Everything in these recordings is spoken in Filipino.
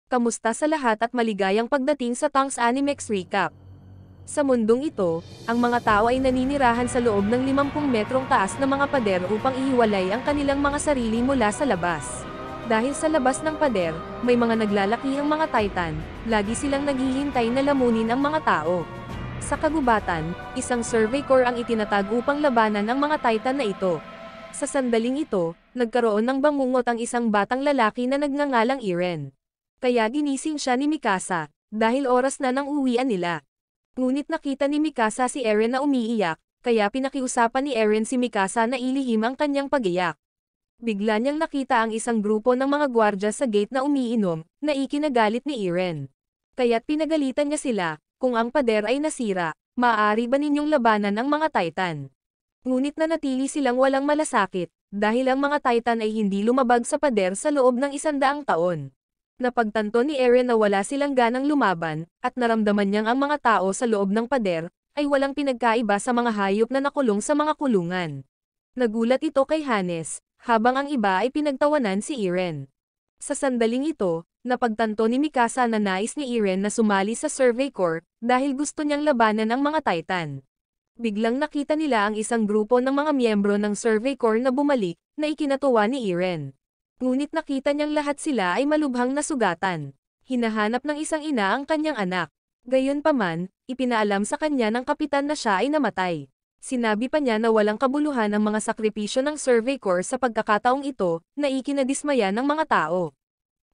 Kamusta sa lahat at maligayang pagdating sa Tongs Animex Recap. Sa mundong ito, ang mga tao ay naninirahan sa loob ng 50 metrong taas na mga pader upang ihiwalay ang kanilang mga sarili mula sa labas. Dahil sa labas ng pader, may mga naglalakihang mga Titan, lagi silang naghihintay na lamunin ang mga tao. Sa kagubatan, isang survey corps ang itinatag upang labanan ang mga Titan na ito. Sa sandaling ito, nagkaroon ng bangungot ang isang batang lalaki na nagngangalang Eren. Kaya ginising siya ni Mikasa, dahil oras na ng uwian nila. Ngunit nakita ni Mikasa si Eren na umiiyak, kaya pinakiusapan ni Eren si Mikasa na ilihim ang kanyang pag-iyak. Bigla niyang nakita ang isang grupo ng mga gwardya sa gate na umiinom, na ikinagalit ni Eren. Kaya't pinagalitan niya sila, kung ang pader ay nasira, maaari ba ninyong labanan ang mga Titan? Ngunit nanatili silang walang malasakit, dahil ang mga Titan ay hindi lumabag sa pader sa loob ng 100 taon. Napagtanto ni Eren na wala silang ganang lumaban, at naramdaman niyang ang mga tao sa loob ng pader, ay walang pinagkaiba sa mga hayop na nakulong sa mga kulungan. Nagulat ito kay Hannes, habang ang iba ay pinagtawanan si Eren. Sa sandaling ito, napagtanto ni Mikasa na nais ni Eren na sumali sa Survey Corps, dahil gusto niyang labanan ang mga Titan. Biglang nakita nila ang isang grupo ng mga miyembro ng Survey Corps na bumalik, na ikinatuwa ni Eren. Ngunit nakita niyang lahat sila ay malubhang nasugatan. Hinahanap ng isang ina ang kanyang anak. Gayunpaman, ipinaalam sa kanya ng kapitan na siya ay namatay. Sinabi pa niya na walang kabuluhan ang mga sakripisyo ng Survey Corps sa pagkakataong ito, na ikinadismaya ng mga tao.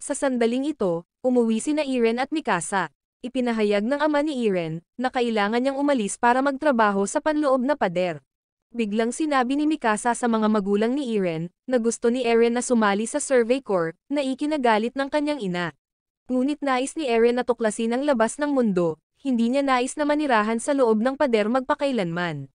Sa sandaling ito, umuwi sina Eren at Mikasa. Ipinahayag ng ama ni Eren, na kailangan niyang umalis para magtrabaho sa panloob na pader. Biglang sinabi ni Mikasa sa mga magulang ni Eren, na gusto ni Eren na sumali sa Survey Corps, na ikinagalit ng kanyang ina. Ngunit nais ni Eren na tuklasin ang labas ng mundo, hindi niya nais na manirahan sa loob ng pader magpakailanman.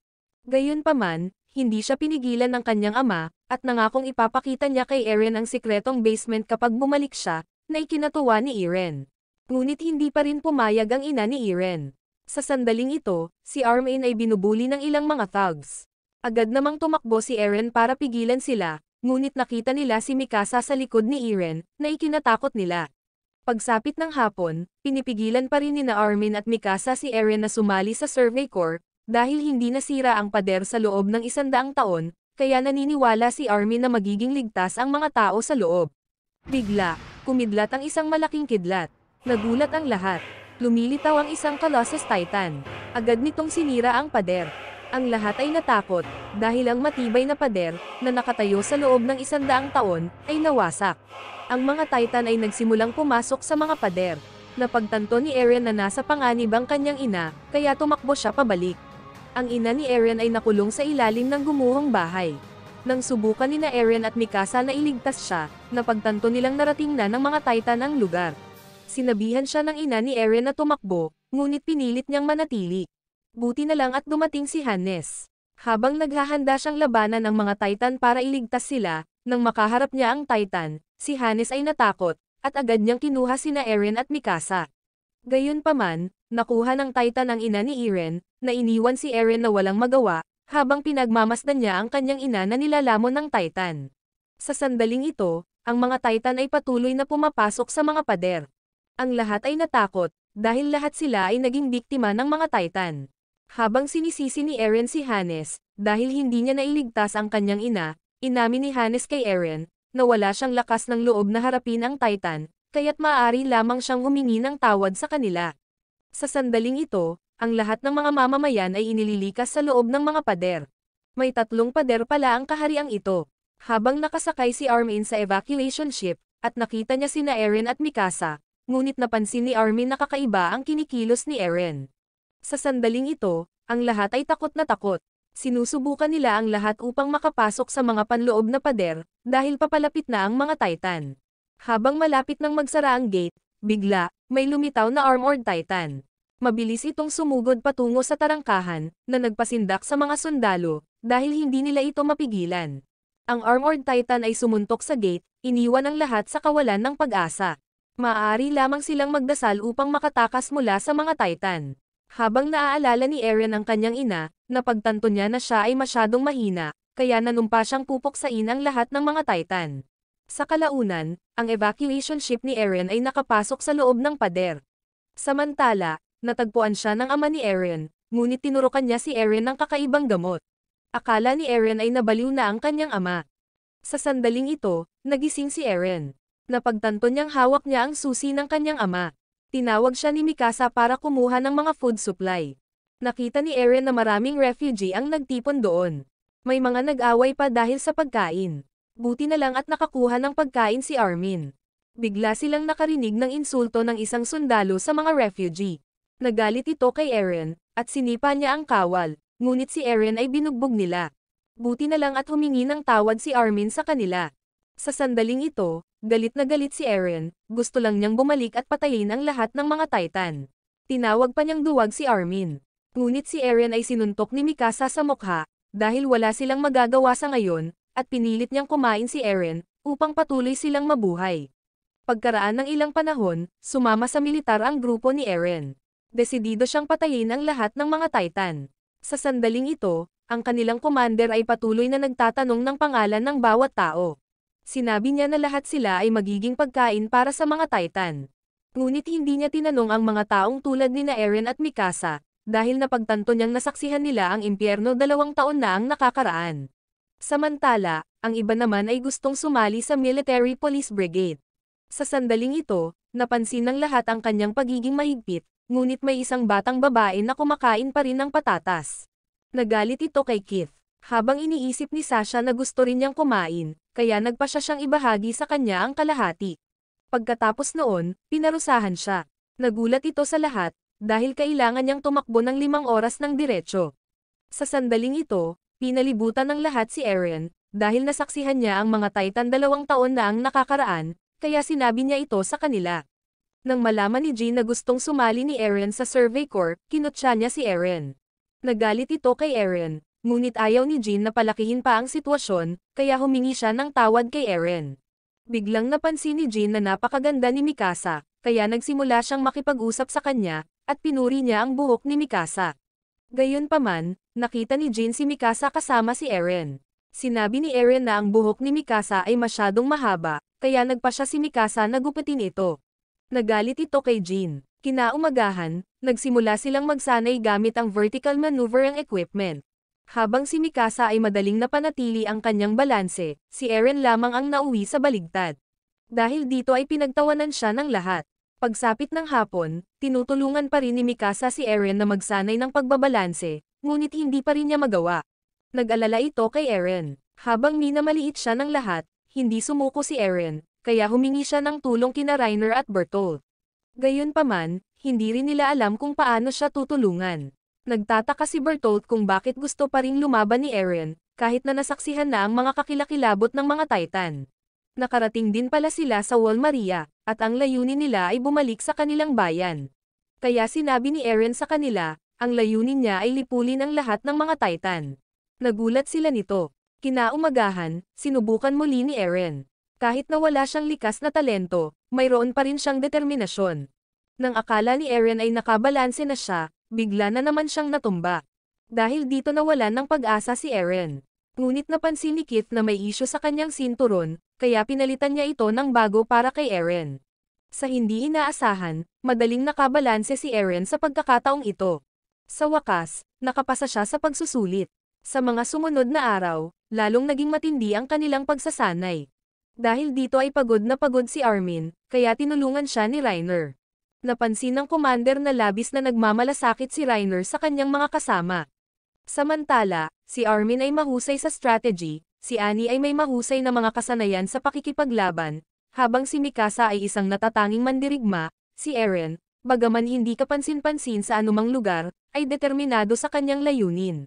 Gayunpaman, hindi siya pinigilan ng kanyang ama, at nangakong ipapakita niya kay Eren ang sikretong basement kapag bumalik siya, na ikinatuwa ni Eren. Ngunit hindi pa rin pumayag ang ina ni Eren. Sa sandaling ito, si Armin ay binubuli ng ilang mga thugs. Agad namang tumakbo si Eren para pigilan sila, ngunit nakita nila si Mikasa sa likod ni Eren, na ikinatakot nila. Pagsapit ng hapon, pinipigilan pa rin nina Armin at Mikasa si Eren na sumali sa Survey Corps, dahil hindi nasira ang pader sa loob ng 100 taon, kaya naniniwala si Armin na magiging ligtas ang mga tao sa loob. Bigla, kumidlat ang isang malaking kidlat. Nagulat ang lahat. Lumilitaw ang isang Colossus Titan. Agad nitong sinira ang pader. Ang lahat ay natakot, dahil ang matibay na pader, na nakatayo sa loob ng 100 taon, ay nawasak. Ang mga Titan ay nagsimulang pumasok sa mga pader. Napagtanto ni Eren na nasa panganib ang kanyang ina, kaya tumakbo siya pabalik. Ang ina ni Eren ay nakulong sa ilalim ng gumuhong bahay. Nang subukan ni Eren at Mikasa na iligtas siya, napagtanto nilang narating na ng mga Titan ang lugar. Sinabihan siya ng ina ni Eren na tumakbo, ngunit pinilit niyang manatili. Buti na lang at dumating si Hannes. Habang naghahanda siyang labanan ang mga Titan para iligtas sila, nang makaharap niya ang Titan, si Hannes ay natakot, at agad niyang kinuha sina Eren at Mikasa. Gayunpaman, nakuha ng Titan ang ina ni Eren, na iniwan si Eren na walang magawa, habang pinagmamasdan niya ang kanyang ina na nilalamon ng Titan. Sa sandaling ito, ang mga Titan ay patuloy na pumapasok sa mga pader. Ang lahat ay natakot, dahil lahat sila ay naging biktima ng mga Titan. Habang sinisisi ni Eren si Hannes, dahil hindi niya nailigtas ang kanyang ina, inamin ni Hannes kay Eren, na wala siyang lakas ng loob na harapin ang Titan, kaya't maaari lamang siyang humingi ng tawad sa kanila. Sa sandaling ito, ang lahat ng mga mamamayan ay inililikas sa loob ng mga pader. May 3 pader pala ang kahariang ito. Habang nakasakay si Armin sa evacuation ship, at nakita niya sina Eren at Mikasa, ngunit napansin ni Armin na kakaiba ang kinikilos ni Eren. Sa sandaling ito, ang lahat ay takot na takot. Sinusubukan nila ang lahat upang makapasok sa mga panloob na pader, dahil papalapit na ang mga Titan. Habang malapit nang magsara ang gate, bigla, may lumitaw na armored Titan. Mabilis itong sumugod patungo sa tarangkahan, na nagpasindak sa mga sundalo, dahil hindi nila ito mapigilan. Ang armored Titan ay sumuntok sa gate, iniwan ang lahat sa kawalan ng pag-asa. Maaari lamang silang magdasal upang makatakas mula sa mga Titan. Habang naaalala ni Eren ang kanyang ina, napagtanto niya na siya ay masyadong mahina, kaya nanumpa siyang pupuksain ang lahat ng mga Titan. Sa kalaunan, ang evacuation ship ni Eren ay nakapasok sa loob ng pader. Samantala, natagpuan siya ng ama ni Eren, ngunit tinurukan niya si Eren ng kakaibang gamot. Akala ni Eren ay nabaliw na ang kanyang ama. Sa sandaling ito, nagising si Eren. Napagtanto niyang hawak niya ang susi ng kanyang ama. Tinawag siya ni Mikasa para kumuha ng mga food supply. Nakita ni Eren na maraming refugee ang nagtipon doon. May mga nag-away pa dahil sa pagkain. Buti na lang at nakakuha ng pagkain si Armin. Bigla silang nakarinig ng insulto ng isang sundalo sa mga refugee. Nagalit ito kay Eren, at sinipa niya ang kawal, ngunit si Eren ay binugbog nila. Buti na lang at humingi ng tawad si Armin sa kanila. Sa sandaling ito, galit na galit si Eren, gusto lang niyang bumalik at patayin ang lahat ng mga Titan. Tinawag pa niyang duwag si Armin. Ngunit si Eren ay sinuntok ni Mikasa sa mukha, dahil wala silang magagawa sa ngayon, at pinilit niyang kumain si Eren, upang patuloy silang mabuhay. Pagkaraan ng ilang panahon, sumama sa militar ang grupo ni Eren. Desidido siyang patayin ang lahat ng mga Titan. Sa sandaling ito, ang kanilang commander ay patuloy na nagtatanong ng pangalan ng bawat tao. Sinabi niya na lahat sila ay magiging pagkain para sa mga Titan. Ngunit hindi niya tinanong ang mga taong tulad ni Eren at Mikasa, dahil napagtanto niyang nasaksihan nila ang impyerno 2 taon na ang nakakaraan. Samantala, ang iba naman ay gustong sumali sa Military Police Brigade. Sa sandaling ito, napansin ng lahat ang kanyang pagiging mahigpit, ngunit may isang batang babae na kumakain pa rin ng patatas. Nagalit ito kay Keith, habang iniisip ni Sasha na gusto rin niyang kumain, kaya nagpasya siyang ibahagi sa kanya ang kalahati. Pagkatapos noon, pinarusahan siya. Nagulat ito sa lahat, dahil kailangan niyang tumakbo ng 5 oras ng diretso. Sa sandaling ito, pinalibutan ng lahat si Eren, dahil nasaksihan niya ang mga Titan 2 taon na ang nakakaraan, kaya sinabi niya ito sa kanila. Nang malaman ni Jean na gustong sumali ni Eren sa Survey Corps, kinutya niya si Eren. Nagalit ito kay Eren, ngunit ayaw ni Jean na palakihin pa ang sitwasyon, kaya humingi siya ng tawad kay Eren. Biglang napansin ni Jean na napakaganda ni Mikasa, kaya nagsimula siyang makipag-usap sa kanya, at pinuri niya ang buhok ni Mikasa. Gayunpaman, nakita ni Jean si Mikasa kasama si Eren. Sinabi ni Eren na ang buhok ni Mikasa ay masyadong mahaba, kaya nagpasya si Mikasa na gupitin ito. Nagalit ito kay Jean. Kinaumagahan, nagsimula silang magsanay gamit ang vertical maneuvering equipment. Habang si Mikasa ay madaling napanatili ang kanyang balanse, si Eren lamang ang nauwi sa baligtad. Dahil dito ay pinagtawanan siya ng lahat. Pagsapit ng hapon, tinutulungan pa rin ni Mikasa si Eren na magsanay ng pagbabalanse, ngunit hindi pa rin niya magawa. Nag-alala ito kay Eren. Habang minamaliit siya ng lahat, hindi sumuko si Eren, kaya humingi siya ng tulong kina Reiner at Bertolt. Gayunpaman, hindi rin nila alam kung paano siya tutulungan. Nagtataka si Bertolt kung bakit gusto pa ring lumaban ni Eren, kahit na nasaksihan na ang mga kakilakilabot ng mga Titan. Nakarating din pala sila sa Wall Maria, at ang layunin nila ay bumalik sa kanilang bayan. Kaya sinabi ni Eren sa kanila, ang layunin niya ay lipulin ang lahat ng mga Titan. Nagulat sila nito. Kinaumagahan, sinubukan muli ni Eren. Kahit na wala siyang likas na talento, mayroon pa rin siyang determinasyon. Nang akala ni Eren ay nakabalanse na siya, bigla na naman siyang natumba. Dahil dito nawalan ng pag-asa si Eren. Ngunit napansin ni Keith na may isyu sa kanyang sinturon, kaya pinalitan niya ito ng bago para kay Eren. Sa hindi inaasahan, madaling nakabalanse si Eren sa pagkakataong ito. Sa wakas, nakapasa siya sa pagsusulit. Sa mga sumunod na araw, lalong naging matindi ang kanilang pagsasanay. Dahil dito ay pagod na pagod si Armin, kaya tinulungan siya ni Reiner. Napansin ng commander na labis na nagmamalasakit si Reiner sa kanyang mga kasama. Samantala, si Armin ay mahusay sa strategy, si Annie ay may mahusay na mga kasanayan sa pakikipaglaban, habang si Mikasa ay isang natatanging mandirigma, si Eren, bagaman hindi kapansin-pansin sa anumang lugar, ay determinado sa kanyang layunin.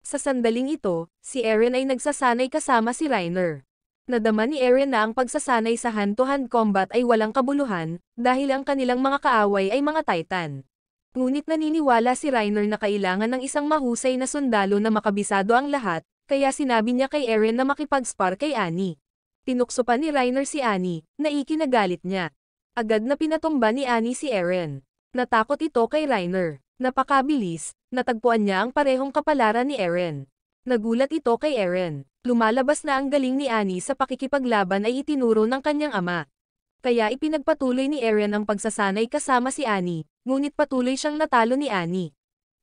Sa sandaling ito, si Eren ay nagsasanay kasama si Reiner. Nadama ni Eren na ang pagsasanay sa hand-to-hand combat ay walang kabuluhan, dahil ang kanilang mga kaaway ay mga Titan. Ngunit naniniwala si Reiner na kailangan ng isang mahusay na sundalo na makabisado ang lahat, kaya sinabi niya kay Eren na makipag-spar kay Annie. Tinukso pa ni Reiner si Annie, na ikinagalit niya. Agad na pinatumba ni Annie si Eren. Natakot ito kay Reiner. Napakabilis, natagpuan niya ang parehong kapalaran ni Eren. Nagulat ito kay Eren. Lumalabas na ang galing ni Annie sa pakikipaglaban ay itinuro ng kanyang ama. Kaya ipinagpatuloy ni Eren ang pagsasanay kasama si Annie, ngunit patuloy siyang natalo ni Annie.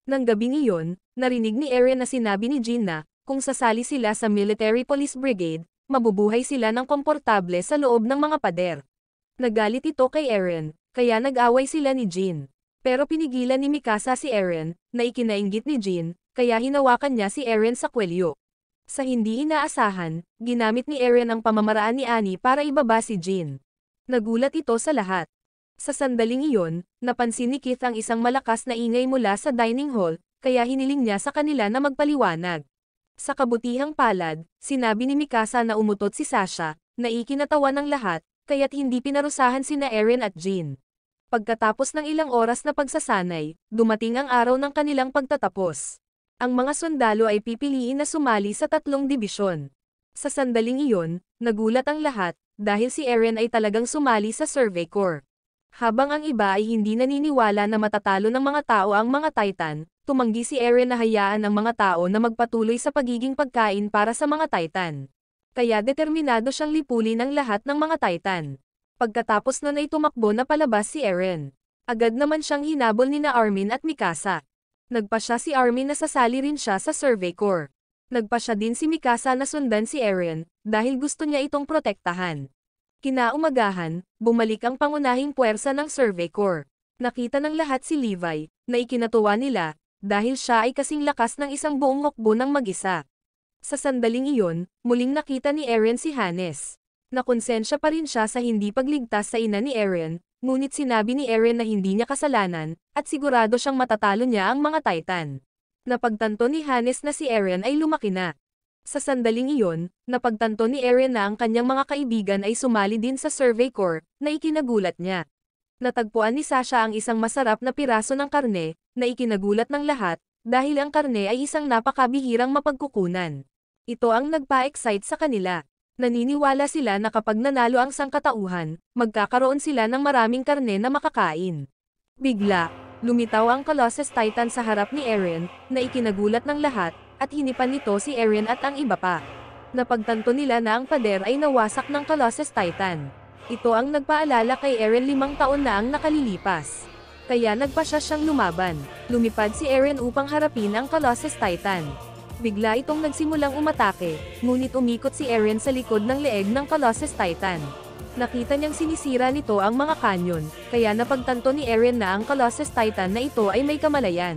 Nang gabing iyon, narinig ni Eren na sinabi ni Jin na, kung sasali sila sa Military Police Brigade, mabubuhay sila ng komportable sa loob ng mga pader. Nagalit ito kay Eren, kaya nag-away sila ni Jin. Pero pinigilan ni Mikasa si Eren, na ikinainggit ni Jin, kaya hinawakan niya si Eren sa kwelyo. Sa hindi inaasahan, ginamit ni Eren ang pamamaraan ni Annie para ibaba si Jin. Nagulat ito sa lahat. Sa sandaling iyon, napansin ni Keith ang isang malakas na ingay mula sa dining hall, kaya hiniling niya sa kanila na magpaliwanag. Sa kabutihang palad, sinabi ni Mikasa na umutot si Sasha, na ikinatawa ng lahat, kaya't hindi pinarusahan sina Eren at Jin. Pagkatapos ng ilang oras na pagsasanay, dumating ang araw ng kanilang pagtatapos. Ang mga sundalo ay pipiliin na sumali sa 3 dibisyon. Sa sandaling iyon, nagulat ang lahat, dahil si Eren ay talagang sumali sa Survey Corps. Habang ang iba ay hindi naniniwala na matatalo ng mga tao ang mga Titan, tumanggi si Eren na hayaan ang mga tao na magpatuloy sa pagiging pagkain para sa mga Titan. Kaya determinado siyang lipulin ang lahat ng mga Titan. Pagkatapos nun ay tumakbo na palabas si Eren. Agad naman siyang hinabol nina Armin at Mikasa. Nagpasya si Armin na sasali rin siya sa Survey Corps. Nagpasya din si Mikasa na sundan si Eren, dahil gusto niya itong protektahan. Kinaumagahan, bumalik ang pangunahing puwersa ng Survey Corps. Nakita ng lahat si Levi, na ikinatuwa nila, dahil siya ay kasing lakas ng isang buong hukbo ng mag-isa. Sa sandaling iyon, muling nakita ni Eren si Hannes. Nakonsensya pa rin siya sa hindi pagligtas sa ina ni Eren, ngunit sinabi ni Eren na hindi niya kasalanan, at sigurado siyang matatalo niya ang mga Titan. Napagtanto ni Hannes na si Eren ay lumaki na. Sa sandaling iyon, napagtanto ni Eren na ang kanyang mga kaibigan ay sumali din sa Survey Corps, na ikinagulat niya. Natagpuan ni Sasha ang isang masarap na piraso ng karne, na ikinagulat ng lahat, dahil ang karne ay isang napakabihirang mapagkukunan. Ito ang nagpa-excite sa kanila. Naniniwala sila na kapag nanalo ang sangkatauhan, magkakaroon sila ng maraming karne na makakain. Bigla, lumitaw ang Colossus Titan sa harap ni Eren, na ikinagulat ng lahat, at hinipan nito si Eren at ang iba pa. Napagtanto nila na ang pader ay nawasak ng Colossus Titan. Ito ang nagpaalala kay Eren 5 taon na ang nakalilipas. Kaya nagpasya siyang lumaban. Lumipad si Eren upang harapin ang Colossus Titan. Bigla itong nagsimulang umatake, ngunit umikot si Eren sa likod ng leeg ng Colossus Titan. Nakita niyang sinisira nito ang mga kanyon, kaya napagtanto ni Eren na ang Colossus Titan na ito ay may kamalayan.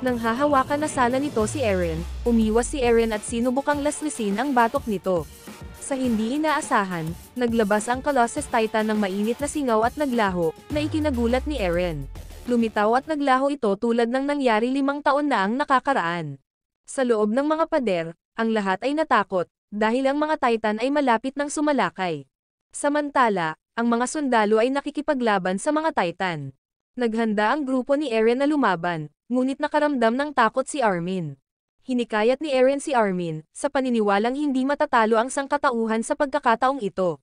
Nang hahawakan na sana nito si Eren, umiwas si Eren at sinubukang laslisin ang batok nito. Sa hindi inaasahan, naglabas ang Colossus Titan ng mainit na singaw at naglaho, na ikinagulat ni Eren. Lumitaw at naglaho ito tulad ng nangyari 5 taon na ang nakakaraan. Sa loob ng mga pader, ang lahat ay natakot, dahil ang mga Titan ay malapit ng sumalakay. Samantala, ang mga sundalo ay nakikipaglaban sa mga Titan. Naghanda ang grupo ni Eren na lumaban, ngunit nakaramdam ng takot si Armin. Hinikayat ni Eren si Armin, sa paniniwalang hindi matatalo ang sangkatauhan sa pagkakataong ito.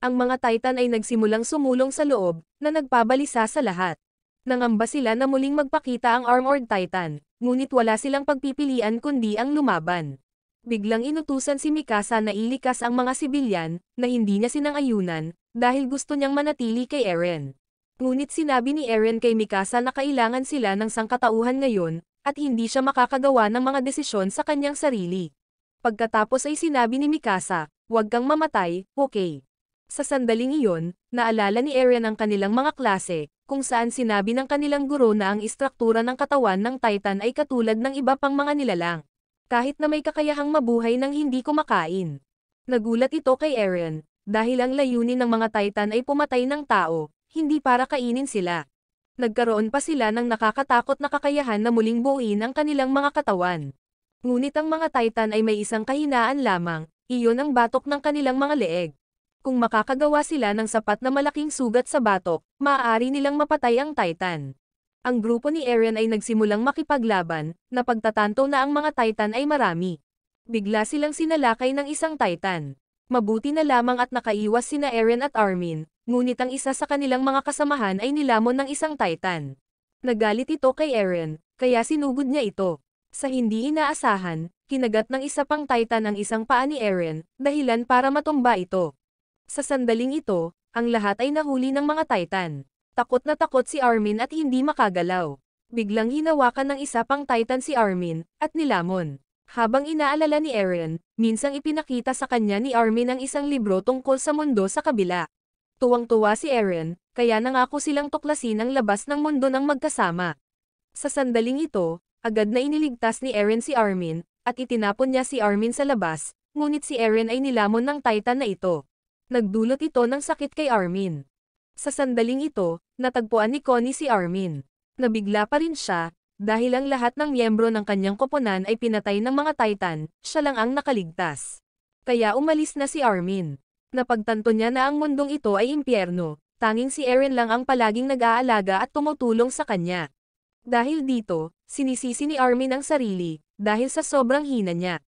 Ang mga Titan ay nagsimulang sumulong sa loob, na nagpabalisa sa lahat. Nangamba sila na muling magpakita ang Armored Titan, ngunit wala silang pagpipilian kundi ang lumaban. Biglang inutusan si Mikasa na ilikas ang mga sibilyan, na hindi niya sinang-ayunan, dahil gusto niyang manatili kay Eren. Ngunit sinabi ni Eren kay Mikasa na kailangan sila ng sangkatauhan ngayon, at hindi siya makakagawa ng mga desisyon sa kanyang sarili. Pagkatapos ay sinabi ni Mikasa, "Huwag kang mamatay, okay?" Sa sandaling iyon, naalala ni Eren ang kanilang mga klase, kung saan sinabi ng kanilang guro na ang istruktura ng katawan ng Titan ay katulad ng iba pang mga nilalang. Kahit na may kakayahang mabuhay ng hindi kumakain. Nagulat ito kay Eren, dahil ang layunin ng mga Titan ay pumatay ng tao, hindi para kainin sila. Nagkaroon pa sila ng nakakatakot na kakayahan na muling buuin ang kanilang mga katawan. Ngunit ang mga Titan ay may isang kahinaan lamang, iyon ang batok ng kanilang mga leeg. Kung makakagawa sila ng sapat na malaking sugat sa batok, maaari nilang mapatay ang Titan. Ang grupo ni Eren ay nagsimulang makipaglaban, na pagtatanto na ang mga Titan ay marami. Bigla silang sinalakay ng isang Titan. Mabuti na lamang at nakaiwas sina Eren at Armin, ngunit ang isa sa kanilang mga kasamahan ay nilamon ng isang Titan. Nagalit ito kay Eren, kaya sinugod niya ito. Sa hindi inaasahan, kinagat ng isa pang Titan ang isang paa ni Eren, dahilan para matumba ito. Sa sandaling ito, ang lahat ay nahuli ng mga Titan. Takot na takot si Armin at hindi makagalaw. Biglang hinawakan ng isa pang Titan si Armin, at nilamon. Habang inaalala ni Eren, minsang ipinakita sa kanya ni Armin ang isang libro tungkol sa mundo sa kabila. Tuwang-tuwa si Eren, kaya nangako silang tuklasin ang labas ng mundo ng magkasama. Sa sandaling ito, agad na iniligtas ni Eren si Armin, at itinapon niya si Armin sa labas, ngunit si Eren ay nilamon ng Titan na ito. Nagdulot ito ng sakit kay Armin. Sa sandaling ito, natagpuan ni Connie si Armin. Nabigla pa rin siya, dahil ang lahat ng miyembro ng kanyang koponan ay pinatay ng mga Titan, siya lang ang nakaligtas. Kaya umalis na si Armin. Napagtanto niya na ang mundong ito ay impyerno, tanging si Eren lang ang palaging nag-aalaga at tumutulong sa kanya. Dahil dito, sinisisi ni Armin ang sarili, dahil sa sobrang hina niya.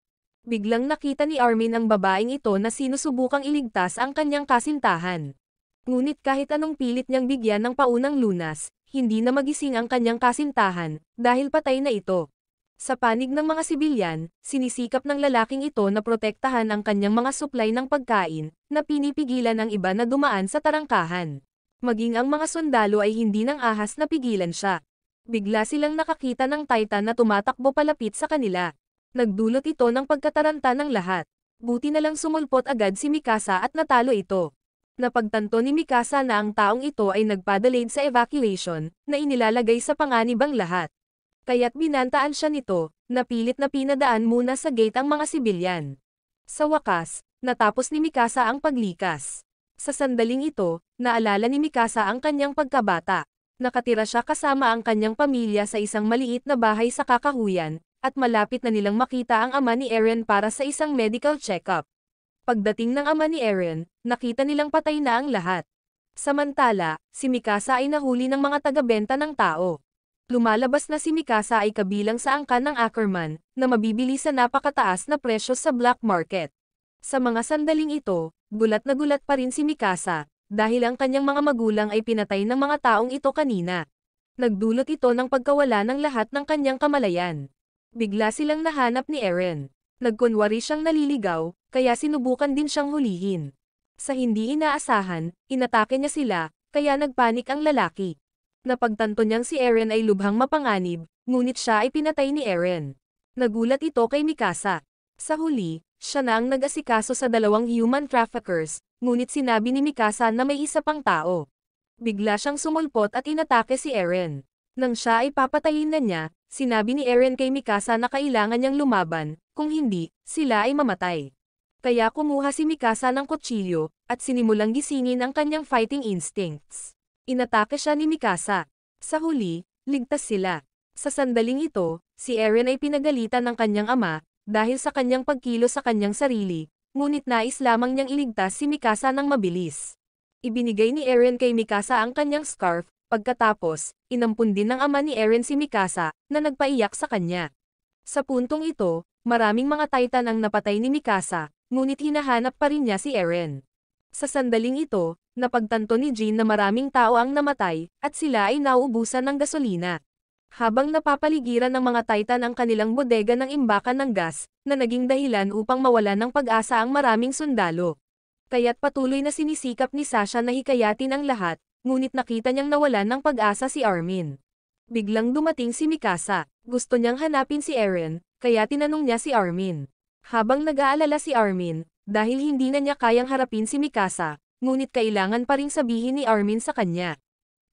Biglang nakita ni Armin ang babaeng ito na sinusubukang iligtas ang kanyang kasintahan. Ngunit kahit anong pilit niyang bigyan ng paunang lunas, hindi na magising ang kanyang kasintahan, dahil patay na ito. Sa panig ng mga sibilyan, sinisikap ng lalaking ito na protektahan ang kanyang mga supply ng pagkain, na pinipigilan ang iba na dumaan sa tarangkahan. Maging ang mga sundalo ay hindi nang ahas na pigilan siya. Bigla silang nakakita ng Titan na tumatakbo palapit sa kanila. Nagdulot ito ng pagkataranta ng lahat. Buti na lang sumulpot agad si Mikasa at natalo ito. Napagtanto ni Mikasa na ang taong ito ay nagpadalayed sa evacuation, na inilalagay sa panganib ang lahat. Kaya't binantaan siya nito, napilit na pinadaan muna sa gate ang mga sibilyan. Sa wakas, natapos ni Mikasa ang paglikas. Sa sandaling ito, naalala ni Mikasa ang kanyang pagkabata. Nakatira siya kasama ang kanyang pamilya sa isang maliit na bahay sa kakahuyan, at malapit na nilang makita ang ama ni Eren para sa isang medical check-up. Pagdating ng ama ni Eren, nakita nilang patay na ang lahat. Samantala, si Mikasa ay nahuli ng mga taga-benta ng tao. Lumalabas na si Mikasa ay kabilang sa angkan ng Ackerman, na mabibili sa napakataas na presyo sa black market. Sa mga sandaling ito, gulat na gulat pa rin si Mikasa, dahil ang kanyang mga magulang ay pinatay ng mga taong ito kanina. Nagdulot ito ng pagkawala ng lahat ng kanyang kamalayan. Bigla silang nahanap ni Eren. Nagkunwari siyang naliligaw, kaya sinubukan din siyang hulihin. Sa hindi inaasahan, inatake niya sila, kaya nagpanik ang lalaki. Napagtanto niyang si Eren ay lubhang mapanganib, ngunit siya ay pinatay ni Eren. Nagulat ito kay Mikasa. Sa huli, siya na ang nag-asikaso sa dalawang human traffickers, ngunit sinabi ni Mikasa na may isa pang tao. Bigla siyang sumulpot at inatake si Eren. Nang siya ay papatayin na niya, sinabi ni Eren kay Mikasa na kailangan niyang lumaban, kung hindi, sila ay mamatay. Kaya kumuha si Mikasa ng kutsilyo, at sinimulang gisingin ang kanyang fighting instincts. Inatake siya ni Mikasa. Sa huli, ligtas sila. Sa sandaling ito, si Eren ay pinagalitan ng kanyang ama, dahil sa kanyang pagkilo sa kanyang sarili, ngunit nais lamang niyang iligtas si Mikasa ng mabilis. Ibinigay ni Eren kay Mikasa ang kanyang scarf, pagkatapos, inampun din ng ama ni Eren si Mikasa, na nagpaiyak sa kanya. Sa puntong ito, maraming mga Titan ang napatay ni Mikasa, ngunit hinahanap pa rin niya si Eren. Sa sandaling ito, napagtanto ni Jean na maraming tao ang namatay, at sila ay nauubusan ng gasolina. Habang napapaligiran ng mga Titan ang kanilang bodega ng imbakan ng gas, na naging dahilan upang mawalan ng pag-asa ang maraming sundalo. Kaya't patuloy na sinisikap ni Sasha na hikayatin ang lahat, ngunit nakita niyang nawalan ng pag-asa si Armin. Biglang dumating si Mikasa. Gusto niyang hanapin si Eren, kaya tinanong niya si Armin. Habang nag-aalala si Armin, dahil hindi na niya kayang harapin si Mikasa, ngunit kailangan pa ring sabihin ni Armin sa kanya.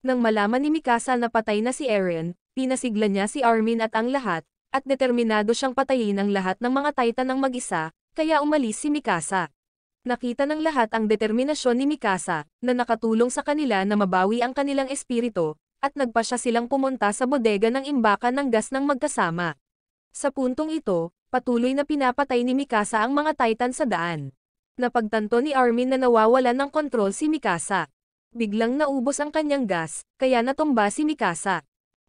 Nang malaman ni Mikasa na patay na si Eren, pinasigla niya si Armin at ang lahat, at determinado siyang patayin ang lahat ng mga Titan ng mag-isa, kaya umalis si Mikasa. Nakita ng lahat ang determinasyon ni Mikasa, na nakatulong sa kanila na mabawi ang kanilang espiritu, at nagpasya silang pumunta sa bodega ng imbakan ng gas ng magkasama. Sa puntong ito, patuloy na pinapatay ni Mikasa ang mga Titan sa daan. Napagtanto ni Armin na nawawalan ng kontrol si Mikasa. Biglang naubos ang kanyang gas, kaya natumba si Mikasa.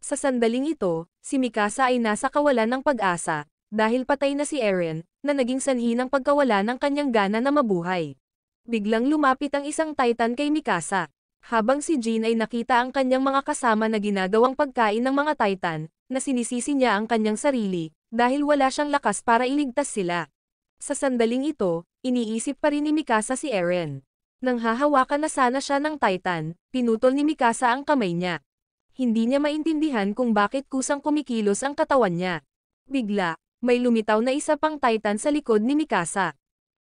Sa sandaling ito, si Mikasa ay nasa kawalan ng pag-asa, dahil patay na si Eren, na naging sanhi ng pagkawala ng kanyang gana na mabuhay. Biglang lumapit ang isang Titan kay Mikasa. Habang si Jean ay nakita ang kanyang mga kasama na ginagawang pagkain ng mga Titan, na sinisisi niya ang kanyang sarili, dahil wala siyang lakas para iligtas sila. Sa sandaling ito, iniisip pa rin ni Mikasa si Eren. Nang hahawakan na sana siya ng Titan, pinutol ni Mikasa ang kamay niya. Hindi niya maintindihan kung bakit kusang kumikilos ang katawan niya. Bigla, may lumitaw na isa pang Titan sa likod ni Mikasa.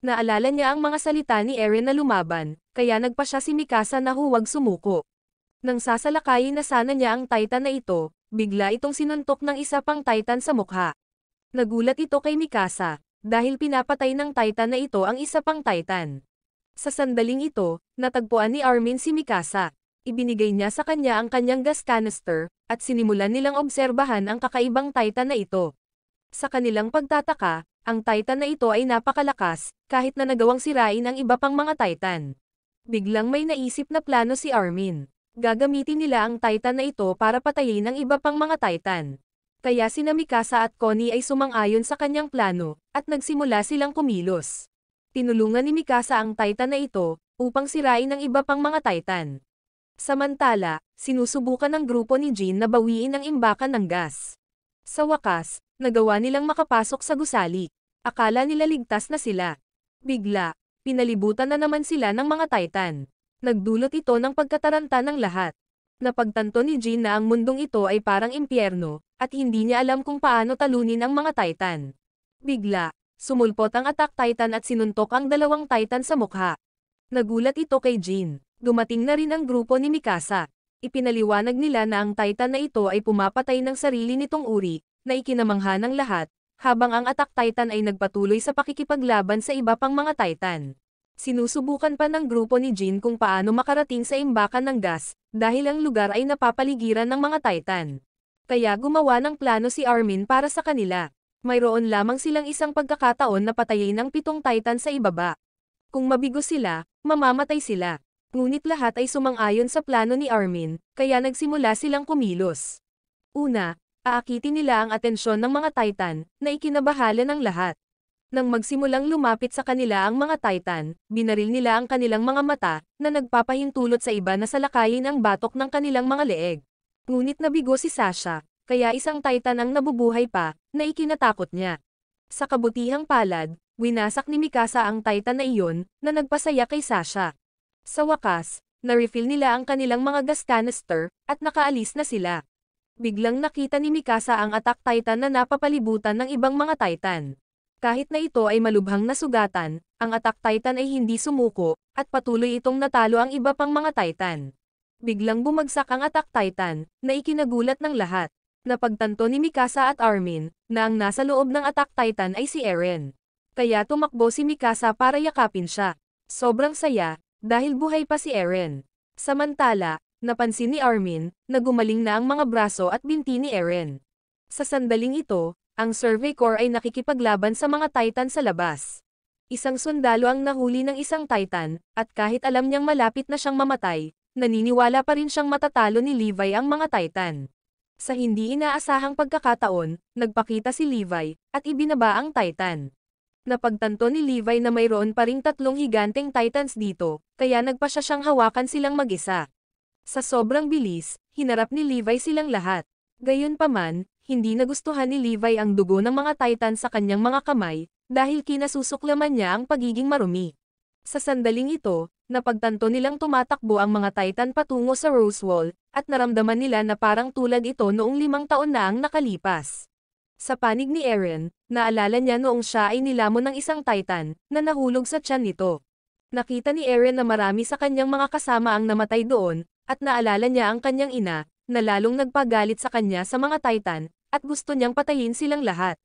Naalala niya ang mga salita ni Eren na lumaban, kaya nagpa siya si Mikasa na huwag sumuko. Nang sasalakayin na sana niya ang Titan na ito, bigla itong sinuntok ng isa pang Titan sa mukha. Nagulat ito kay Mikasa, dahil pinapatay ng Titan na ito ang isa pang Titan. Sa sandaling ito, natagpuan ni Armin si Mikasa. Ibinigay niya sa kanya ang kanyang gas canister, at sinimulan nilang obserbahan ang kakaibang Titan na ito. Sa kanilang pagtataka, ang Titan na ito ay napakalakas, kahit na nagawang sirain ang iba pang mga Titan. Biglang may naisip na plano si Armin. Gagamitin nila ang Titan na ito para patayin ang iba pang mga Titan. Kaya sina Mikasa at Connie ay sumang-ayon sa kanyang plano, at nagsimula silang kumilos. Tinulungan ni Mikasa ang Titan na ito, upang sirain ang iba pang mga Titan. Samantala, sinusubukan ng grupo ni Jin na bawiin ang imbakan ng gas. Sa wakas, nagawa nilang makapasok sa gusali. Akala nila ligtas na sila. Bigla, pinalibutan na naman sila ng mga Titan. Nagdulot ito ng pagkataranta ng lahat. Napagtanto ni Jin na ang mundong ito ay parang impyerno, at hindi niya alam kung paano talunin ang mga Titan. Bigla, sumulpot ang Attack Titan at sinuntok ang dalawang Titan sa mukha. Nagulat ito kay Jin. Dumating na rin ang grupo ni Mikasa. Ipinaliwanag nila na ang Titan na ito ay pumapatay ng sarili nitong uri, na ikinamangha ng lahat, habang ang Attack Titan ay nagpatuloy sa pakikipaglaban sa iba pang mga Titan. Sinusubukan pa ng grupo ni Jin kung paano makarating sa imbakan ng gas, dahil ang lugar ay napapaligiran ng mga Titan. Kaya gumawa ng plano si Armin para sa kanila. Mayroon lamang silang isang pagkakataon na patayin ang 7 Titan sa ibaba. Kung mabigo sila, mamamatay sila. Ngunit lahat ay sumang-ayon sa plano ni Armin, kaya nagsimula silang kumilos. Una, aakitin nila ang atensyon ng mga Titan, na ikinabahala ng lahat. Nang magsimulang lumapit sa kanila ang mga Titan, binaril nila ang kanilang mga mata, na nagpapahintulot sa iba na salakayin ang batok ng kanilang mga leeg. Ngunit nabigo si Sasha, kaya isang Titan ang nabubuhay pa, na ikinatakot niya. Sa kabutihang palad, winasak ni Mikasa ang Titan na iyon, na nagpasaya kay Sasha. Sa wakas, na-refill nila ang kanilang mga gas canister, at nakaalis na sila. Biglang nakita ni Mikasa ang Attack Titan na napapalibutan ng ibang mga Titan. Kahit na ito ay malubhang nasugatan, ang Attack Titan ay hindi sumuko, at patuloy itong natalo ang iba pang mga Titan. Biglang bumagsak ang Attack Titan, na ikinagulat ng lahat. Napagtanto ni Mikasa at Armin, na ang nasa loob ng Attack Titan ay si Eren. Kaya tumakbo si Mikasa para yakapin siya. Sobrang saya, dahil buhay pa si Eren. Samantala, napansin ni Armin, na gumaling na ang mga braso at binti ni Eren. Sa sandaling ito, ang Survey Corps ay nakikipaglaban sa mga Titan sa labas. Isang sundalo ang nahuli ng isang Titan, at kahit alam niyang malapit na siyang mamatay, naniniwala pa rin siyang matatalo ni Levi ang mga Titan. Sa hindi inaasahang pagkakataon, nagpakita si Levi, at ibinaba ang Titan. Napagtanto ni Levi na mayroon pa ring 3 higanteng Titans dito, kaya nagpa siya siyang hawakan silang mag-isa. Sa sobrang bilis, hinarap ni Levi silang lahat. Gayunpaman, hindi nagustuhan ni Levi ang dugo ng mga Titan sa kanyang mga kamay, dahil kinasusuklaman niya ang pagiging marumi. Sa sandaling ito, napagtanto nilang tumatakbo ang mga Titan patungo sa Rosewall, at naramdaman nila na parang tulad ito noong 5 taon na ang nakalipas. Sa panig ni Eren, naalala niya noong siya ay nilamon ng isang Titan, na nahulog sa tiyan nito. Nakita ni Eren na marami sa kanyang mga kasama ang namatay doon, at naalala niya ang kanyang ina, na lalong nagpagalit sa kanya sa mga Titan, at gusto niyang patayin silang lahat.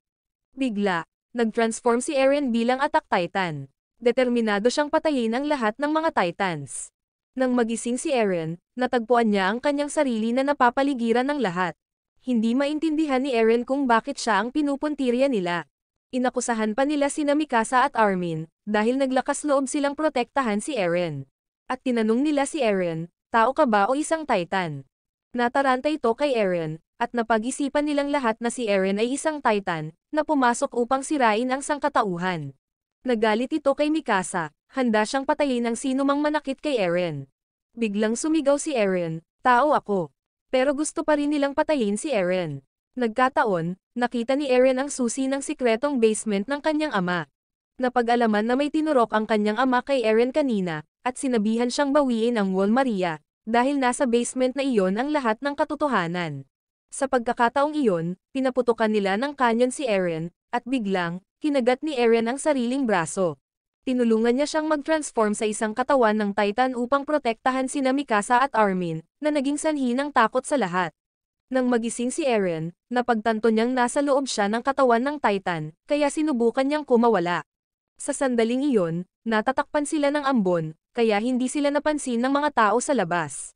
Bigla, nag-transform si Eren bilang Attack Titan. Determinado siyang patayin ang lahat ng mga Titans. Nang magising si Eren, natagpuan niya ang kanyang sarili na napapaligiran ng lahat. Hindi maintindihan ni Eren kung bakit siya ang pinupuntirya nila. Inakusahan pa nila sina Mikasa at Armin, dahil naglakas loob silang protektahan si Eren. At tinanong nila si Eren, tao ka ba o isang Titan? Nataranta ito kay Eren, at napag-isipan nilang lahat na si Eren ay isang Titan, na pumasok upang sirain ang sangkatauhan. Nagalit ito kay Mikasa, handa siyang patayin ang sino mang manakit kay Eren. Biglang sumigaw si Eren, tao ako. Pero gusto pa rin nilang patayin si Eren. Nagkataon, nakita ni Eren ang susi ng sikretong basement ng kanyang ama. Napag-alaman na may tinurok ang kanyang ama kay Eren kanina, at sinabihan siyang bawiin ang Wall Maria, dahil nasa basement na iyon ang lahat ng katotohanan. Sa pagkakataong iyon, pinaputukan nila ng kanyon si Eren, at biglang, kinagat ni Eren ang sariling braso. Tinulungan niya siyang mag-transform sa isang katawan ng Titan upang protektahan sina Mikasa at Armin, na naging sanhi ng takot sa lahat. Nang magising si Eren, napagtanto niyang nasa loob siya ng katawan ng Titan, kaya sinubukan niyang kumawala. Sa sandaling iyon, natatakpan sila ng ambon, kaya hindi sila napansin ng mga tao sa labas.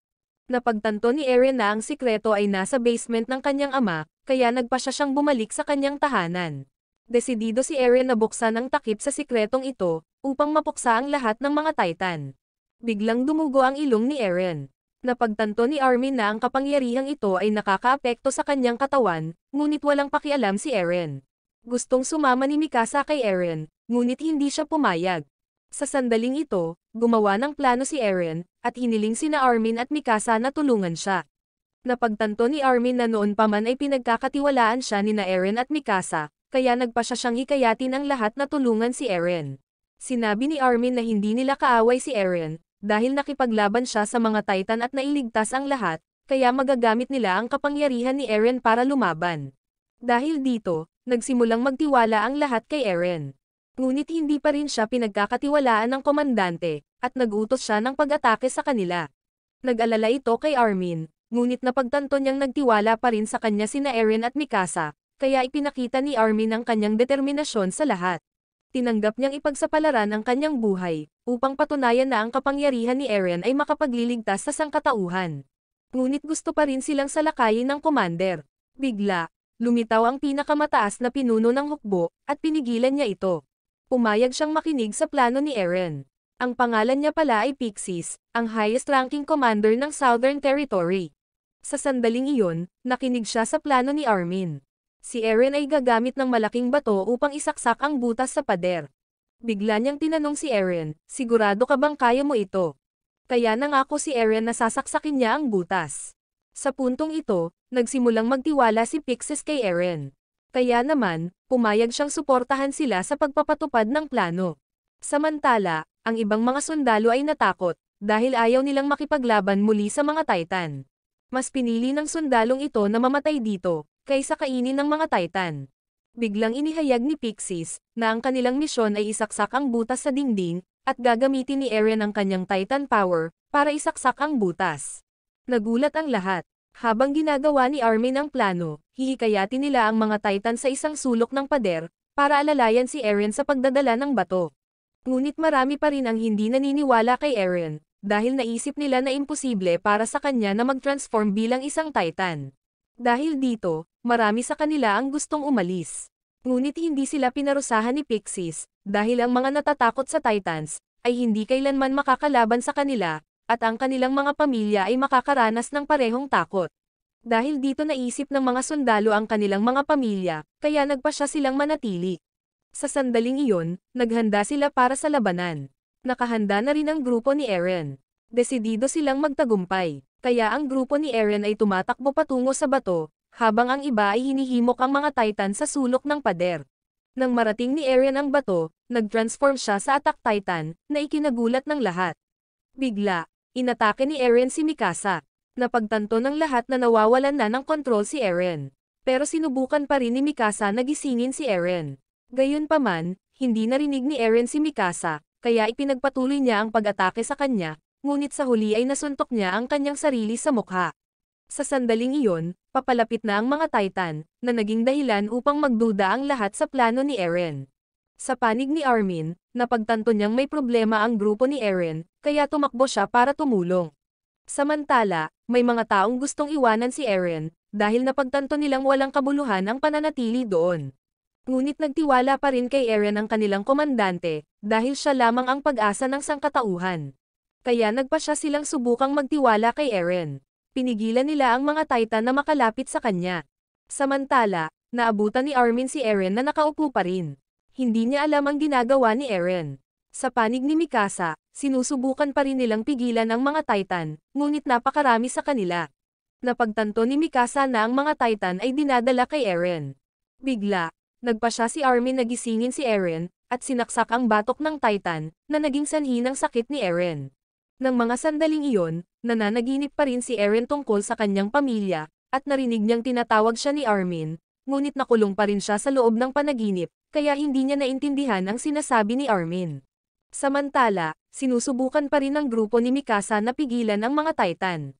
Napagtanto ni Eren na ang sikreto ay nasa basement ng kanyang ama, kaya nagpa siya siyang bumalik sa kanyang tahanan. Desidido si Eren na buksan ang takip sa sikretong ito, upang mapuksa ang lahat ng mga Titan. Biglang dumugo ang ilong ni Eren. Napagtanto ni Armin na ang kapangyarihang ito ay nakakaapekto sa kanyang katawan, ngunit walang pakialam si Eren. Gustong sumama ni Mikasa kay Eren, ngunit hindi siya pumayag. Sa sandaling ito, gumawa ng plano si Eren, at hiniling sina Armin at Mikasa na tulungan siya. Napagtanto ni Armin na noon pa man ay pinagkakatiwalaan siya nina Eren at Mikasa, kaya nagpa siya siyang hikayatin ang lahat na tulungan si Eren. Sinabi ni Armin na hindi nila kaaway si Eren, dahil nakipaglaban siya sa mga Titan at nailigtas ang lahat, kaya magagamit nila ang kapangyarihan ni Eren para lumaban. Dahil dito, nagsimulang magtiwala ang lahat kay Eren. Ngunit hindi pa rin siya pinagkakatiwalaan ng komandante, at nag-utos siya ng pag-atake sa kanila. Nag-alala ito kay Armin, ngunit napagtanto niyang nagtiwala pa rin sa kanya sina Eren at Mikasa, kaya ipinakita ni Armin ang kanyang determinasyon sa lahat. Tinanggap niyang ipagsapalaran ang kanyang buhay, upang patunayan na ang kapangyarihan ni Eren ay makapagliligtas sa sangkatauhan. Ngunit gusto pa rin silang salakayin ng commander. Bigla, lumitaw ang pinakamataas na pinuno ng hukbo, at pinigilan niya ito. Pumayag siyang makinig sa plano ni Eren. Ang pangalan niya pala ay Pixis, ang highest-ranking commander ng Southern Territory. Sa sandaling iyon, nakinig siya sa plano ni Armin. Si Eren ay gagamit ng malaking bato upang isaksak ang butas sa pader. Bigla niyang tinanong si Eren, sigurado ka bang kaya mo ito? Kaya nangako si Eren na sasaksakin niya ang butas. Sa puntong ito, nagsimulang magtiwala si Pixis kay Eren. Kaya naman, pumayag siyang suportahan sila sa pagpapatupad ng plano. Samantala, ang ibang mga sundalo ay natakot, dahil ayaw nilang makipaglaban muli sa mga Titan. Mas pinili ng sundalong ito na mamatay dito, kaysa kainin ng mga Titan. Biglang inihayag ni Pixis, na ang kanilang misyon ay isaksak ang butas sa dingding, at gagamitin ni Eren ang kanyang Titan power, para isaksak ang butas. Nagulat ang lahat. Habang ginagawa ni Armin ang plano, hihikayatin nila ang mga Titan sa isang sulok ng pader, para alalayan si Eren sa pagdadala ng bato. Ngunit marami pa rin ang hindi naniniwala kay Eren, dahil naisip nila na imposible para sa kanya na mag-transform bilang isang Titan. Dahil dito, marami sa kanila ang gustong umalis. Ngunit hindi sila pinarusahan ni Pixis, dahil ang mga natatakot sa Titans, ay hindi kailanman makakalaban sa kanila, at ang kanilang mga pamilya ay makakaranas ng parehong takot. Dahil dito naisip ng mga sundalo ang kanilang mga pamilya, kaya nagpasya silang manatili. Sa sandaling iyon, naghanda sila para sa labanan. Nakahanda na rin ang grupo ni Eren. Desidido silang magtagumpay. Kaya ang grupo ni Eren ay tumatakbo patungo sa bato, habang ang iba ay hinihimok ang mga Titan sa sulok ng pader. Nang marating ni Eren ang bato, nag-transform siya sa Attack Titan, na ikinagulat ng lahat. Bigla, inatake ni Eren si Mikasa. Napagtanto ng lahat na nawawalan na ng kontrol si Eren. Pero sinubukan pa rin ni Mikasa na gisingin si Eren. Gayunpaman, hindi narinig ni Eren si Mikasa, kaya ipinagpatuloy niya ang pag-atake sa kanya, ngunit sa huli ay nasuntok niya ang kanyang sarili sa mukha. Sa sandaling iyon, papalapit na ang mga Titan, na naging dahilan upang magduda ang lahat sa plano ni Eren. Sa panig ni Armin, napagtanto niyang may problema ang grupo ni Eren, kaya tumakbo siya para tumulong. Samantala, may mga taong gustong iwanan si Eren, dahil napagtanto nilang walang kabuluhan ang pananatili doon. Ngunit nagtiwala pa rin kay Eren ang kanilang komandante, dahil siya lamang ang pag-asa ng sangkatauhan. Kaya nagpa siya silang subukang magtiwala kay Eren. Pinigilan nila ang mga Titan na makalapit sa kanya. Samantala, naabutan ni Armin si Eren na nakaupo pa rin. Hindi niya alam ang ginagawa ni Eren. Sa panig ni Mikasa, sinusubukan pa rin nilang pigilan ang mga Titan, ngunit napakarami sa kanila. Napagtanto ni Mikasa na ang mga Titan ay dinadala kay Eren. Bigla, nagpa siya si Armin na gisingin si Eren, at sinaksak ang batok ng Titan, na naging sanhi ng sakit ni Eren. Nang mga sandaling iyon, nananaginip pa rin si Eren tungkol sa kanyang pamilya, at narinig niyang tinatawag siya ni Armin, ngunit nakulong pa rin siya sa loob ng panaginip, kaya hindi niya naintindihan ang sinasabi ni Armin. Samantala, sinusubukan pa rin ng grupo ni Mikasa na pigilan ang mga Titan.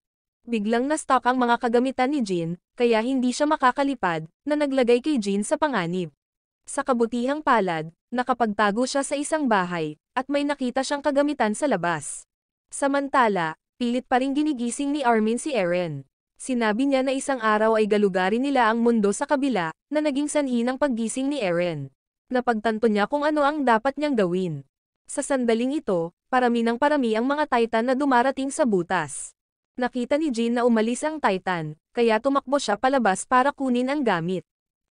Biglang na-stuck ang mga kagamitan ni Jin, kaya hindi siya makakalipad, na naglagay kay Jin sa panganib. Sa kabutihang palad, nakapagtago siya sa isang bahay, at may nakita siyang kagamitan sa labas. Samantala, pilit pa rin ginigising ni Armin si Eren. Sinabi niya na isang araw ay galugarin nila ang mundo sa kabila, na naging sanhi ng paggising ni Eren. Napagtanto niya kung ano ang dapat niyang gawin. Sa sandaling ito, parami ang mga Titan na dumarating sa butas. Nakita ni Jin na umalis ang Titan, kaya tumakbo siya palabas para kunin ang gamit.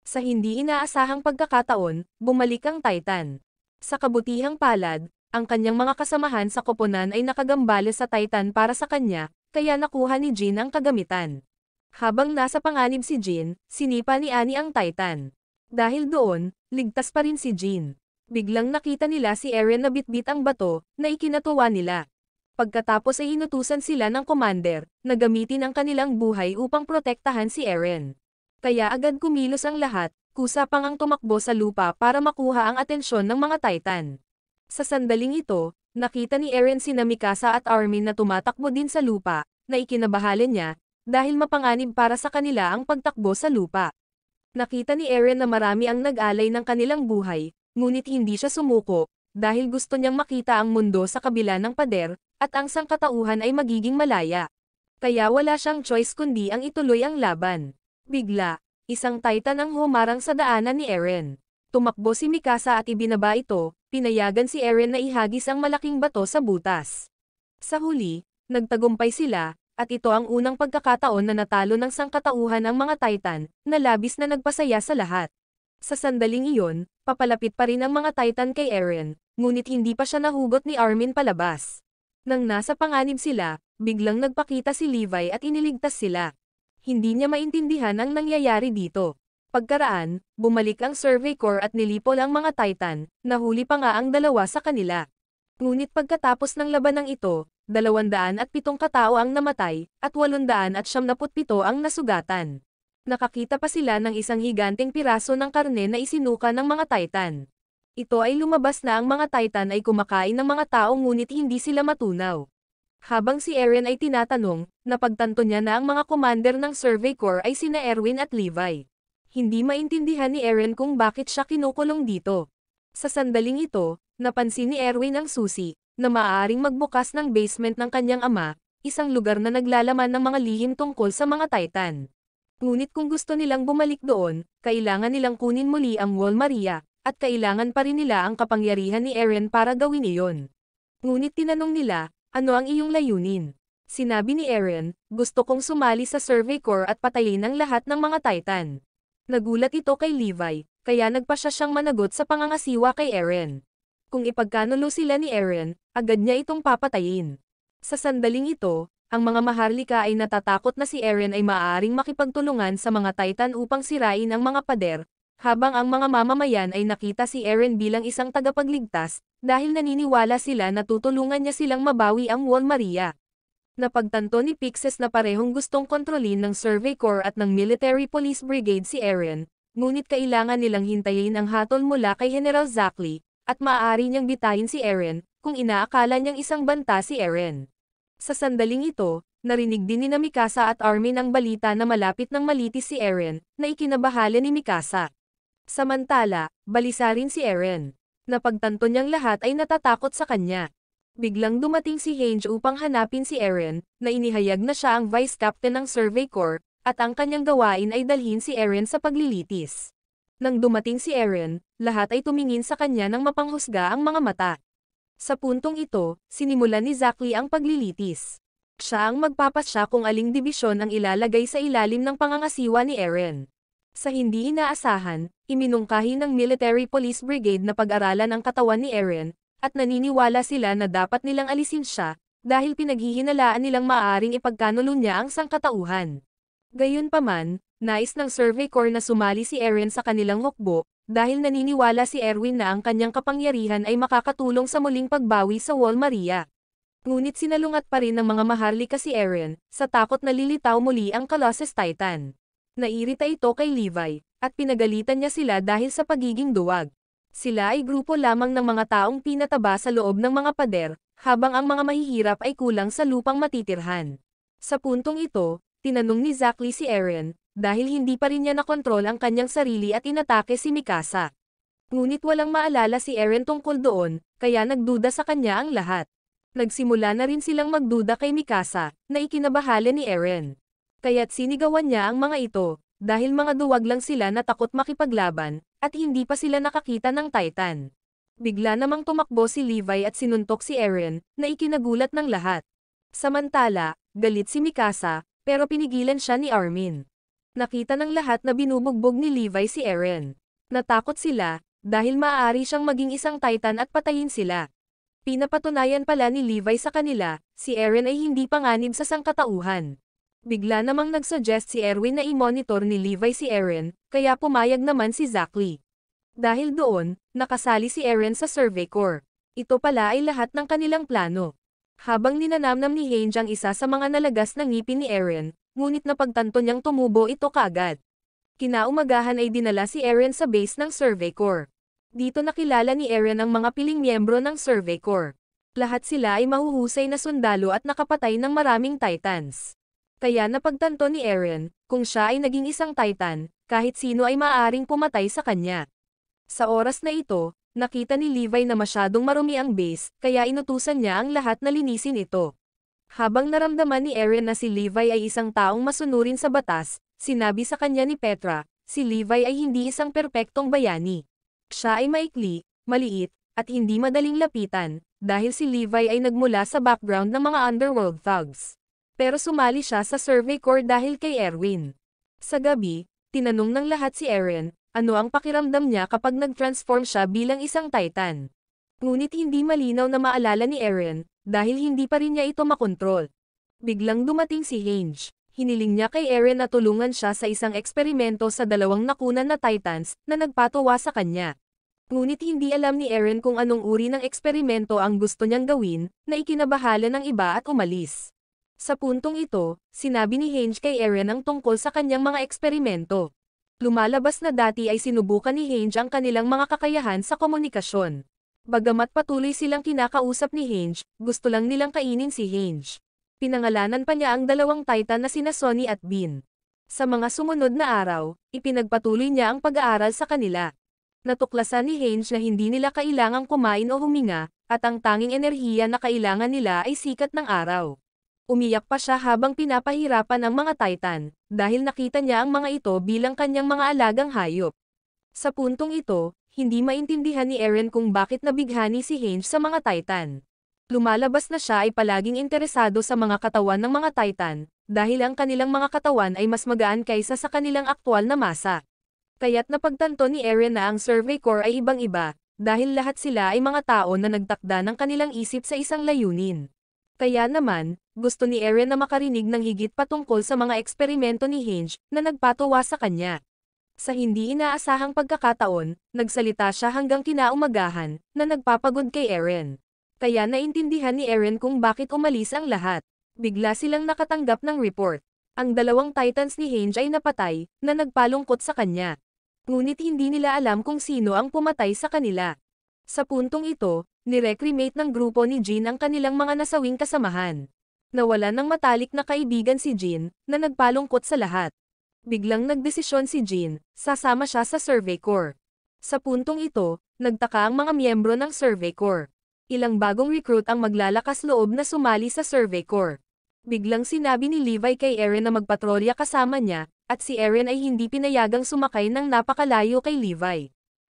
Sa hindi inaasahang pagkakataon, bumalik ang Titan. Sa kabutihang palad, ang kanyang mga kasamahan sa koponan ay nakagambales sa Titan para sa kanya, kaya nakuha ni Jin ang kagamitan. Habang nasa panganib si Jin, sinipa ni Annie ang Titan. Dahil doon, ligtas pa rin si Jin. Biglang nakita nila si Eren na bitbit ang bato, na ikinatuwa nila. Pagkatapos ay inutusan sila ng commander, na gamitin ang kanilang buhay upang protektahan si Eren. Kaya agad kumilos ang lahat, kusa pang ang tumakbo sa lupa para makuha ang atensyon ng mga Titan. Sa sandaling ito, nakita ni Eren sina Mikasa at Armin na tumatakbo din sa lupa, na ikinabahala niya, dahil mapanganib para sa kanila ang pagtakbo sa lupa. Nakita ni Eren na marami ang nag-alay ng kanilang buhay, ngunit hindi siya sumuko, dahil gusto niyang makita ang mundo sa kabila ng pader, at ang sangkatauhan ay magiging malaya. Kaya wala siyang choice kundi ang ituloy ang laban. Bigla, isang Titan ang humarang sa daanan ni Eren. Tumakbo si Mikasa at ibinaba ito, pinayagan si Eren na ihagis ang malaking bato sa butas. Sa huli, nagtagumpay sila, at ito ang unang pagkakataon na natalo ng sangkatauhan ang mga Titan, na labis na nagpasaya sa lahat. Sa sandaling iyon, papalapit pa rin ang mga Titan kay Eren, ngunit hindi pa siya nahugot ni Armin palabas. Nang nasa panganib sila, biglang nagpakita si Levi at iniligtas sila. Hindi niya maintindihan ang nangyayari dito. Pagkaraan, bumalik ang Survey Corps at nilipol ang mga Titan, nahuli pa nga ang dalawa sa kanila. Ngunit pagkatapos ng labanang ito, 207 katao ang namatay, at 877 ang nasugatan. Nakakita pa sila ng isang higanteng piraso ng karne na isinuka ng mga Titan. Ito ay lumabas na ang mga Titan ay kumakain ng mga tao ngunit hindi sila matunaw. Habang si Eren ay tinatanong, napagtanto niya na ang mga commander ng Survey Corps ay sina Erwin at Levi. Hindi maintindihan ni Eren kung bakit siya kinukulong dito. Sa sandaling ito, napansin ni Erwin ang susi, na maaaring magbukas ng basement ng kanyang ama, isang lugar na naglalaman ng mga lihim tungkol sa mga Titan. Ngunit kung gusto nilang bumalik doon, kailangan nilang kunin muli ang Wall Maria, at kailangan pa rin nila ang kapangyarihan ni Eren para gawin iyon. Ngunit tinanong nila, ano ang iyong layunin? Sinabi ni Eren, gusto kong sumali sa Survey Corps at patayin ang lahat ng mga Titan. Nagulat ito kay Levi, kaya nagpasya siyang managot sa pangangasiwa kay Eren. Kung ipagkanulo sila ni Eren, agad niya itong papatayin. Sa sandaling ito, ang mga Maharlika ay natatakot na si Eren ay maaaring makipagtulungan sa mga Titan upang sirain ang mga pader, habang ang mga mamamayan ay nakita si Eren bilang isang tagapagligtas, dahil naniniwala sila na tutulungan niya silang mabawi ang Wall Maria. Napagtanto ni Pixes na parehong gustong kontrolin ng Survey Corps at ng Military Police Brigade si Eren, ngunit kailangan nilang hintayin ang hatol mula kay General Zackley, at maaari niyang bitahin si Eren, kung inaakala niyang isang banta si Eren. Sa sandaling ito, narinig din ni Mikasa at Armin ang balita na malapit ng malitis si Eren, na ikinabahala ni Mikasa. Samantala, balisa rin si Eren. Napagtanto niyang lahat ay natatakot sa kanya. Biglang dumating si Hange upang hanapin si Eren, na inihayag na siya ang Vice Captain ng Survey Corps, at ang kanyang gawain ay dalhin si Eren sa paglilitis. Nang dumating si Eren, lahat ay tumingin sa kanya nang mapanghusga ang mga mata. Sa puntong ito, sinimulan ni Zackley ang paglilitis. Siya ang magpapasya kung aling dibisyon ang ilalagay sa ilalim ng pangangasiwa ni Eren. Sa hindi inaasahan, iminungkahi ng Military Police Brigade na pag-aralan ang katawan ni Eren, at naniniwala sila na dapat nilang alisin siya, dahil pinaghihinalaan nilang maaaring ipagkanulo niya ang sangkatauhan. Gayunpaman, nais ng Survey Corps na sumali si Eren sa kanilang hukbo, dahil naniniwala si Erwin na ang kanyang kapangyarihan ay makakatulong sa muling pagbawi sa Wall Maria. Ngunit sinalungat pa rin ng mga Maharlika si Eren, sa takot na lilitaw muli ang Colossus Titan. Nairita ito kay Levi, at pinagalitan niya sila dahil sa pagiging duwag. Sila ay grupo lamang ng mga taong pinataba sa loob ng mga pader, habang ang mga mahihirap ay kulang sa lupang matitirhan. Sa puntong ito, tinanong ni Zack Lee si Eren, dahil hindi pa rin niya nakontrol ang kanyang sarili at inatake si Mikasa. Ngunit walang maalala si Eren tungkol doon, kaya nagduda sa kanya ang lahat. Nagsimula na rin silang magduda kay Mikasa, na ikinabahala ni Eren. Kaya't sinigawan niya ang mga ito, dahil mga duwag lang sila na takot makipaglaban, at hindi pa sila nakakita ng Titan. Bigla namang tumakbo si Levi at sinuntok si Eren, na ikinagulat ng lahat. Samantala, galit si Mikasa, pero pinigilan siya ni Armin. Nakita ng lahat na binubugbog ni Levi si Eren. Natakot sila, dahil maaari siyang maging isang Titan at patayin sila. Pinapatunayan pala ni Levi sa kanila, si Eren ay hindi panganib sa sangkatauhan. Bigla namang nagsuggest si Erwin na i-monitor ni Levi si Eren, kaya pumayag naman si Zack Lee. Dahil doon, nakasali si Eren sa Survey Corps. Ito pala ay lahat ng kanilang plano. Habang ninanamnam ni Hange ang isa sa mga nalagas na ngipin ni Eren, ngunit napagtanto niyang tumubo ito kaagad. Kinaumagahan ay dinala si Eren sa base ng Survey Corps. Dito nakilala ni Eren ang mga piling miyembro ng Survey Corps. Lahat sila ay mahuhusay na sundalo at nakapatay ng maraming Titans. Kaya napagtanto ni Eren, kung siya ay naging isang Titan, kahit sino ay maaaring pumatay sa kanya. Sa oras na ito, nakita ni Levi na masyadong marumi ang base, kaya inutusan niya ang lahat na linisin ito. Habang naramdaman ni Eren na si Levi ay isang taong masunurin sa batas, sinabi sa kanya ni Petra, si Levi ay hindi isang perpektong bayani. Siya ay maikli, maliit, at hindi madaling lapitan, dahil si Levi ay nagmula sa background ng mga underworld thugs. Pero sumali siya sa Survey Corps dahil kay Erwin. Sa gabi, tinanong ng lahat si Eren, ano ang pakiramdam niya kapag nag-transform siya bilang isang Titan. Ngunit hindi malinaw na maalala ni Eren, dahil hindi pa rin niya ito makontrol. Biglang dumating si Hange. Hiniling niya kay Eren na tulungan siya sa isang eksperimento sa dalawang nakunan na Titans, na nagpatuwa sa kanya. Ngunit hindi alam ni Eren kung anong uri ng eksperimento ang gusto niyang gawin, na ikinabahala ng iba at umalis. Sa puntong ito, sinabi ni Hange kay Eren ang tungkol sa kanyang mga eksperimento. Lumalabas na dati ay sinubukan ni Hange ang kanilang mga kakayahan sa komunikasyon. Bagamat patuloy silang kinakausap ni Hange, gusto lang nilang kainin si Hange. Pinangalanan pa niya ang dalawang Titan na sina Sonny at Bean. Sa mga sumunod na araw, ipinagpatuloy niya ang pag-aaral sa kanila. Natuklasan ni Hange na hindi nila kailangang kumain o huminga, at ang tanging enerhiya na kailangan nila ay sikat ng araw. Umiyak pa siya habang pinapahirapan ang mga Titan, dahil nakita niya ang mga ito bilang kanyang mga alagang hayop. Sa puntong ito, hindi maintindihan ni Eren kung bakit nabighani si Hange sa mga Titan. Lumalabas na siya ay palaging interesado sa mga katawan ng mga Titan, dahil ang kanilang mga katawan ay mas magaan kaysa sa kanilang aktwal na masa. Kaya't napagtanto ni Eren na ang Survey Corps ay ibang-iba, dahil lahat sila ay mga tao na nagtakda ng kanilang isip sa isang layunin. Kaya naman, gusto ni Eren na makarinig ng higit patungkol sa mga eksperimento ni Hange, na nagpatuwa sa kanya. Sa hindi inaasahang pagkakataon, nagsalita siya hanggang kinaumagahan, na nagpapagod kay Eren. Kaya naintindihan ni Eren kung bakit umalis ang lahat. Bigla silang nakatanggap ng report. Ang dalawang Titans ni Hange ay napatay, na nagpalungkot sa kanya. Ngunit hindi nila alam kung sino ang pumatay sa kanila. Sa puntong ito, nirecremate ng grupo ni Jin ang kanilang mga nasawing kasamahan. Nawalan ng matalik na kaibigan si Jin, na nagpalungkot sa lahat. Biglang nagdesisyon si Jin, sasama siya sa Survey Corps. Sa puntong ito, nagtaka ang mga miyembro ng Survey Corps. Ilang bagong recruit ang maglalakas loob na sumali sa Survey Corps. Biglang sinabi ni Levi kay Eren na magpatrolya kasama niya, at si Eren ay hindi pinayagang sumakay ng napakalayo kay Levi.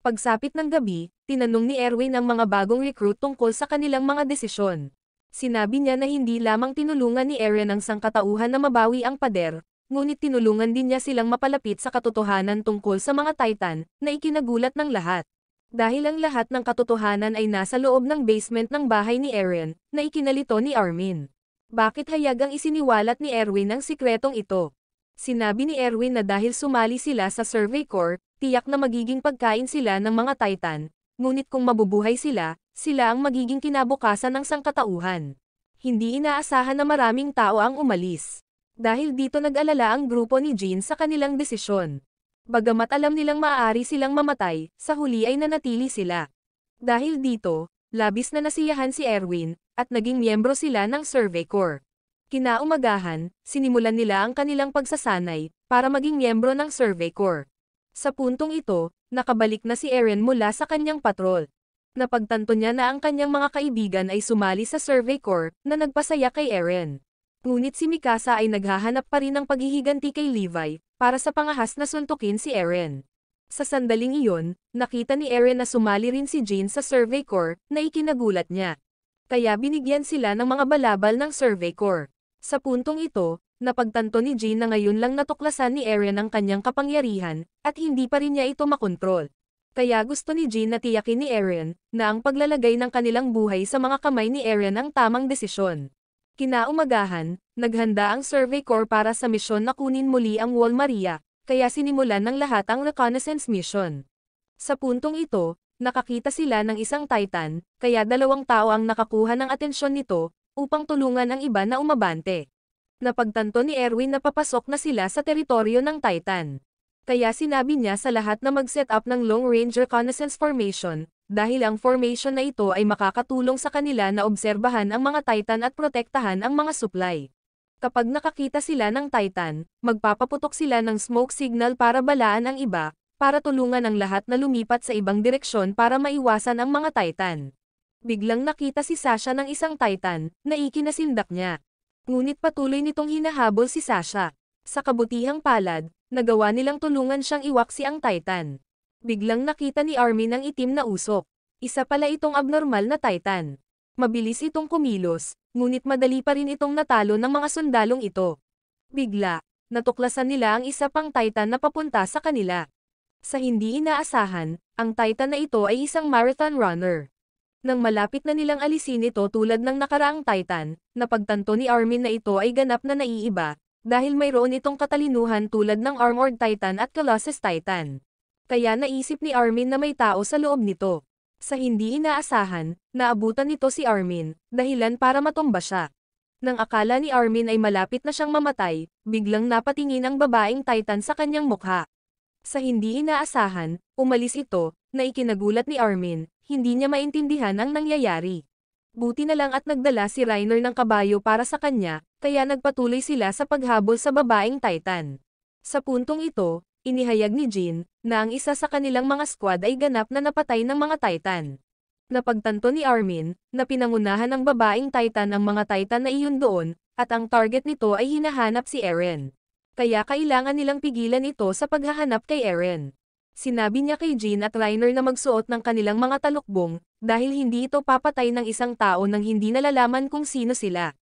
Pagsapit ng gabi, tinanong ni Erwin ang mga bagong recruit tungkol sa kanilang mga desisyon. Sinabi niya na hindi lamang tinulungan ni Eren ang sangkatauhan na mabawi ang pader, ngunit tinulungan din niya silang mapalapit sa katotohanan tungkol sa mga Titan, na ikinagulat ng lahat. Dahil ang lahat ng katotohanan ay nasa loob ng basement ng bahay ni Eren, na ikinalito ni Armin. Bakit hayag ang isiniwalat ni Erwin ang sikretong ito? Sinabi ni Erwin na dahil sumali sila sa Survey Corps, tiyak na magiging pagkain sila ng mga Titan, ngunit kung mabubuhay sila, sila ang magiging kinabukasan ng sangkatauhan. Hindi inaasahan na maraming tao ang umalis. Dahil dito nag-alala ang grupo ni Jean sa kanilang desisyon. Bagamat alam nilang maaari silang mamatay, sa huli ay nanatili sila. Dahil dito, labis na nasiyahan si Erwin, at naging miyembro sila ng Survey Corps. Kinaumagahan, sinimulan nila ang kanilang pagsasanay, para maging miyembro ng Survey Corps. Sa puntong ito, nakabalik na si Eren mula sa kanyang patrol. Napagtanto niya na ang kanyang mga kaibigan ay sumali sa Survey Corps, na nagpasaya kay Eren. Ngunit si Mikasa ay naghahanap pa rin ng paghihiganti kay Levi, para sa pangahas na suntukin si Eren. Sa sandaling iyon, nakita ni Eren na sumali rin si Jean sa Survey Corps, na ikinagulat niya. Kaya binigyan sila ng mga balabal ng Survey Corps. Sa puntong ito, napagtanto ni Jean na ngayon lang natuklasan ni Eren ang kanyang kapangyarihan, at hindi pa rin niya ito makontrol. Kaya gusto ni Jean na tiyakin ni Eren, na ang paglalagay ng kanilang buhay sa mga kamay ni Eren ang tamang desisyon. Kinaumagahan, naghanda ang Survey Corps para sa misyon na kunin muli ang Wall Maria, kaya sinimulan ng lahat ang reconnaissance mission. Sa puntong ito, nakakita sila ng isang Titan, kaya 2 tao ang nakakuha ng atensyon nito, upang tulungan ang iba na umabante. Napagtanto ni Erwin na papasok na sila sa teritoryo ng Titan. Kaya sinabi niya sa lahat na mag-set up ng long-range reconnaissance formation, dahil ang formation na ito ay makakatulong sa kanila na obserbahan ang mga Titan at protektahan ang mga supply. Kapag nakakita sila ng Titan, magpapaputok sila ng smoke signal para balaan ang iba, para tulungan ang lahat na lumipat sa ibang direksyon para maiwasan ang mga Titan. Biglang nakita si Sasha ng isang Titan, na ikinasindak niya. Ngunit patuloy nitong hinahabol si Sasha. Sa kabutihang palad, nagawa nilang tulungan siyang iwaksi ang Titan. Biglang nakita ni Armin ang itim na usok. Isa pala itong abnormal na Titan. Mabilis itong kumilos, ngunit madali pa rin itong natalo ng mga sundalong ito. Bigla, natuklasan nila ang isa pang Titan na papunta sa kanila. Sa hindi inaasahan, ang Titan na ito ay isang marathon runner. Nang malapit na nilang alisin ito tulad ng nakaraang Titan, napagtanto ni Armin na ito ay ganap na naiiba, dahil mayroon itong katalinuhan tulad ng Armored Titan at Colossus Titan. Kaya naisip ni Armin na may tao sa loob nito. Sa hindi inaasahan, naabutan nito si Armin, dahilan para matumba siya. Nang akala ni Armin ay malapit na siyang mamatay, biglang napatingin ang babaeng Titan sa kanyang mukha. Sa hindi inaasahan, umalis ito, na ikinagulat ni Armin, hindi niya maintindihan ang nangyayari. Buti na lang at nagdala si Reiner ng kabayo para sa kanya, kaya nagpatuloy sila sa paghabol sa babaeng Titan. Sa puntong ito, inihayag ni Jean, na ang isa sa kanilang mga squad ay ganap na napatay ng mga Titan. Napagtanto ni Armin, na pinangunahan ng babaeng Titan ang mga Titan na iyon doon, at ang target nito ay hinahanap si Eren. Kaya kailangan nilang pigilan ito sa paghahanap kay Eren. Sinabi niya kay Jean at Reiner na magsuot ng kanilang mga talukbong, dahil hindi ito papatay ng isang tao nang hindi nalalaman kung sino sila.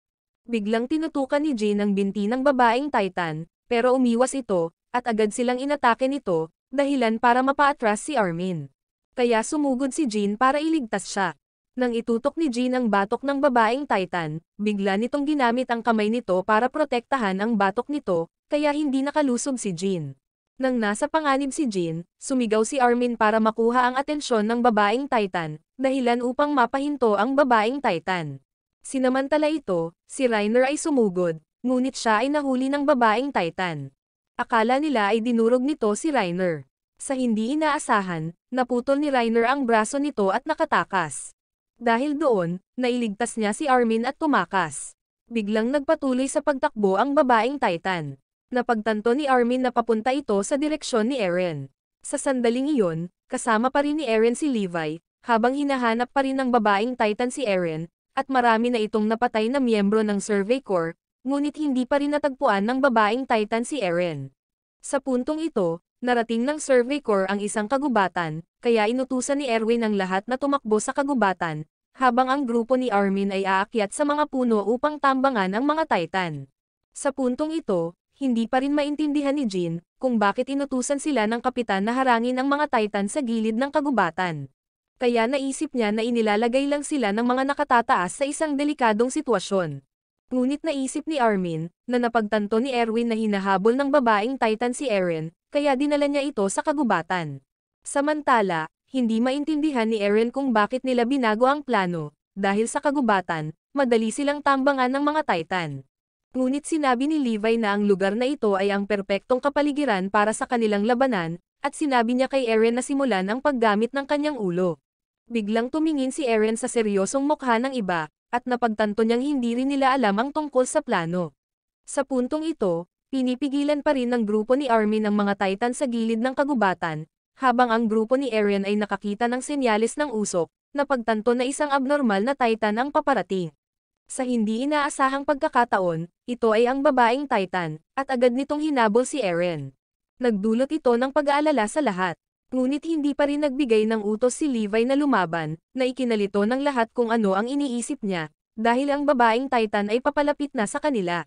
Biglang tinutukan ni Jean ang binti ng babaeng Titan, pero umiwas ito, at agad silang inatake nito, dahilan para mapaatras si Armin. Kaya sumugod si Jean para iligtas siya. Nang itutok ni Jean ang batok ng babaeng Titan, bigla nitong ginamit ang kamay nito para protektahan ang batok nito, kaya hindi nakalusob si Jean. Nang nasa panganib si Jean, sumigaw si Armin para makuha ang atensyon ng babaeng Titan, dahilan upang mapahinto ang babaeng Titan. Sinamantala ito, si Reiner ay sumugod, ngunit siya ay nahuli ng babaeng Titan. Akala nila ay dinurog nito si Reiner. Sa hindi inaasahan, naputol ni Reiner ang braso nito at nakatakas. Dahil doon, nailigtas niya si Armin at tumakas. Biglang nagpatuloy sa pagtakbo ang babaeng Titan. Napagtanto ni Armin na papunta ito sa direksyon ni Eren. Sa sandaling iyon, kasama pa rin ni Eren si Levi, habang hinahanap pa rin ng babaeng Titan si Eren, at marami na itong napatay na miyembro ng Survey Corps, ngunit hindi pa rin natagpuan ng babaeng Titan si Eren. Sa puntong ito, narating ng Survey Corps ang isang kagubatan, kaya inutusan ni Erwin ang lahat na tumakbo sa kagubatan, habang ang grupo ni Armin ay aakyat sa mga puno upang tambangan ang mga Titan. Sa puntong ito, hindi pa rin maintindihan ni Jean, kung bakit inutusan sila ng kapitan na harangin ang mga Titan sa gilid ng kagubatan. Kaya naisip niya na inilalagay lang sila ng mga nakatataas sa isang delikadong sitwasyon. Ngunit naisip ni Armin, na napagtanto ni Erwin na hinahabol ng babaeng Titan si Eren, kaya dinala niya ito sa kagubatan. Samantala, hindi maintindihan ni Eren kung bakit nila binago ang plano, dahil sa kagubatan, madali silang tambangan ng mga Titan. Ngunit sinabi ni Levi na ang lugar na ito ay ang perpektong kapaligiran para sa kanilang labanan, at sinabi niya kay Eren na simulan ang paggamit ng kanyang ulo. Biglang tumingin si Eren sa seryosong mukha ng iba, at napagtanto niyang hindi rin nila alam ang tungkol sa plano. Sa puntong ito, pinipigilan pa rin ng grupo ni Armin ang mga Titan sa gilid ng kagubatan, habang ang grupo ni Eren ay nakakita ng senyales ng usok, napagtanto na isang abnormal na Titan ang paparating. Sa hindi inaasahang pagkakataon, ito ay ang babaeng Titan, at agad nitong hinabol si Eren. Nagdulot ito ng pag-aalala sa lahat. Ngunit hindi pa rin nagbigay ng utos si Levi na lumaban, na ikinalito ng lahat kung ano ang iniisip niya, dahil ang babaeng Titan ay papalapit na sa kanila.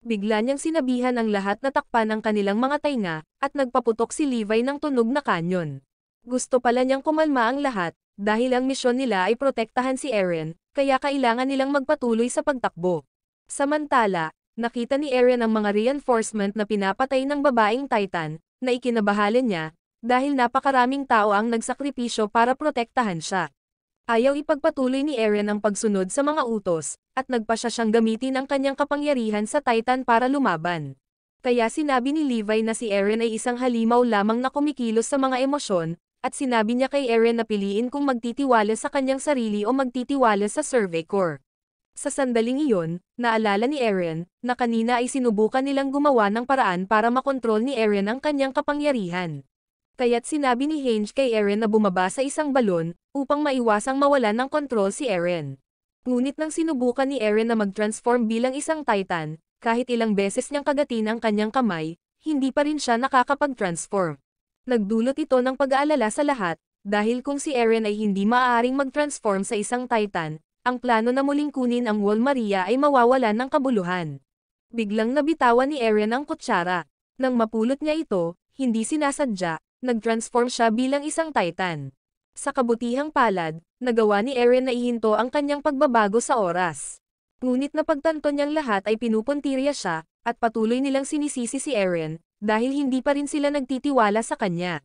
Bigla niyang sinabihan ang lahat na takpan ang kanilang mga tainga, at nagpaputok si Levi ng tunog na kanyon. Gusto pala niyang kumalma ang lahat, dahil ang misyon nila ay protektahan si Eren, kaya kailangan nilang magpatuloy sa pagtakbo. Samantala, nakita ni Eren ang mga reinforcement na pinapatay ng babaeng Titan, na ikinabahala niya, dahil napakaraming tao ang nagsakripisyo para protektahan siya. Ayaw ipagpatuloy ni Eren ang pagsunod sa mga utos, at nagpasya siyang gamitin ang kanyang kapangyarihan sa Titan para lumaban. Kaya sinabi ni Levi na si Eren ay isang halimaw lamang na kumikilos sa mga emosyon, at sinabi niya kay Eren na piliin kung magtitiwala sa kanyang sarili o magtitiwala sa Survey Corps. Sa sandaling iyon, naalala ni Eren, na kanina ay sinubukan nilang gumawa ng paraan para makontrol ni Eren ang kanyang kapangyarihan. Kaya't sinabi ni Hange kay Eren na bumaba sa isang balon, upang maiwasang mawalan ng kontrol si Eren. Ngunit nang sinubukan ni Eren na mag-transform bilang isang Titan, kahit ilang beses niyang kagatin ang kanyang kamay, hindi pa rin siya nakakapag-transform. Nagdulot ito ng pag-aalala sa lahat, dahil kung si Eren ay hindi maaaring mag-transform sa isang Titan, ang plano na muling kunin ang Wall Maria ay mawawalan ng kabuluhan. Biglang nabitawan ni Eren ang kutsara. Nang mapulot niya ito, hindi sinasadya, nag-transform siya bilang isang Titan. Sa kabutihang palad, nagawa ni Eren na ihinto ang kanyang pagbabago sa oras. Ngunit napagtanto niyang lahat ay pinupuntirya siya, at patuloy nilang sinisisi si Eren, dahil hindi pa rin sila nagtitiwala sa kanya.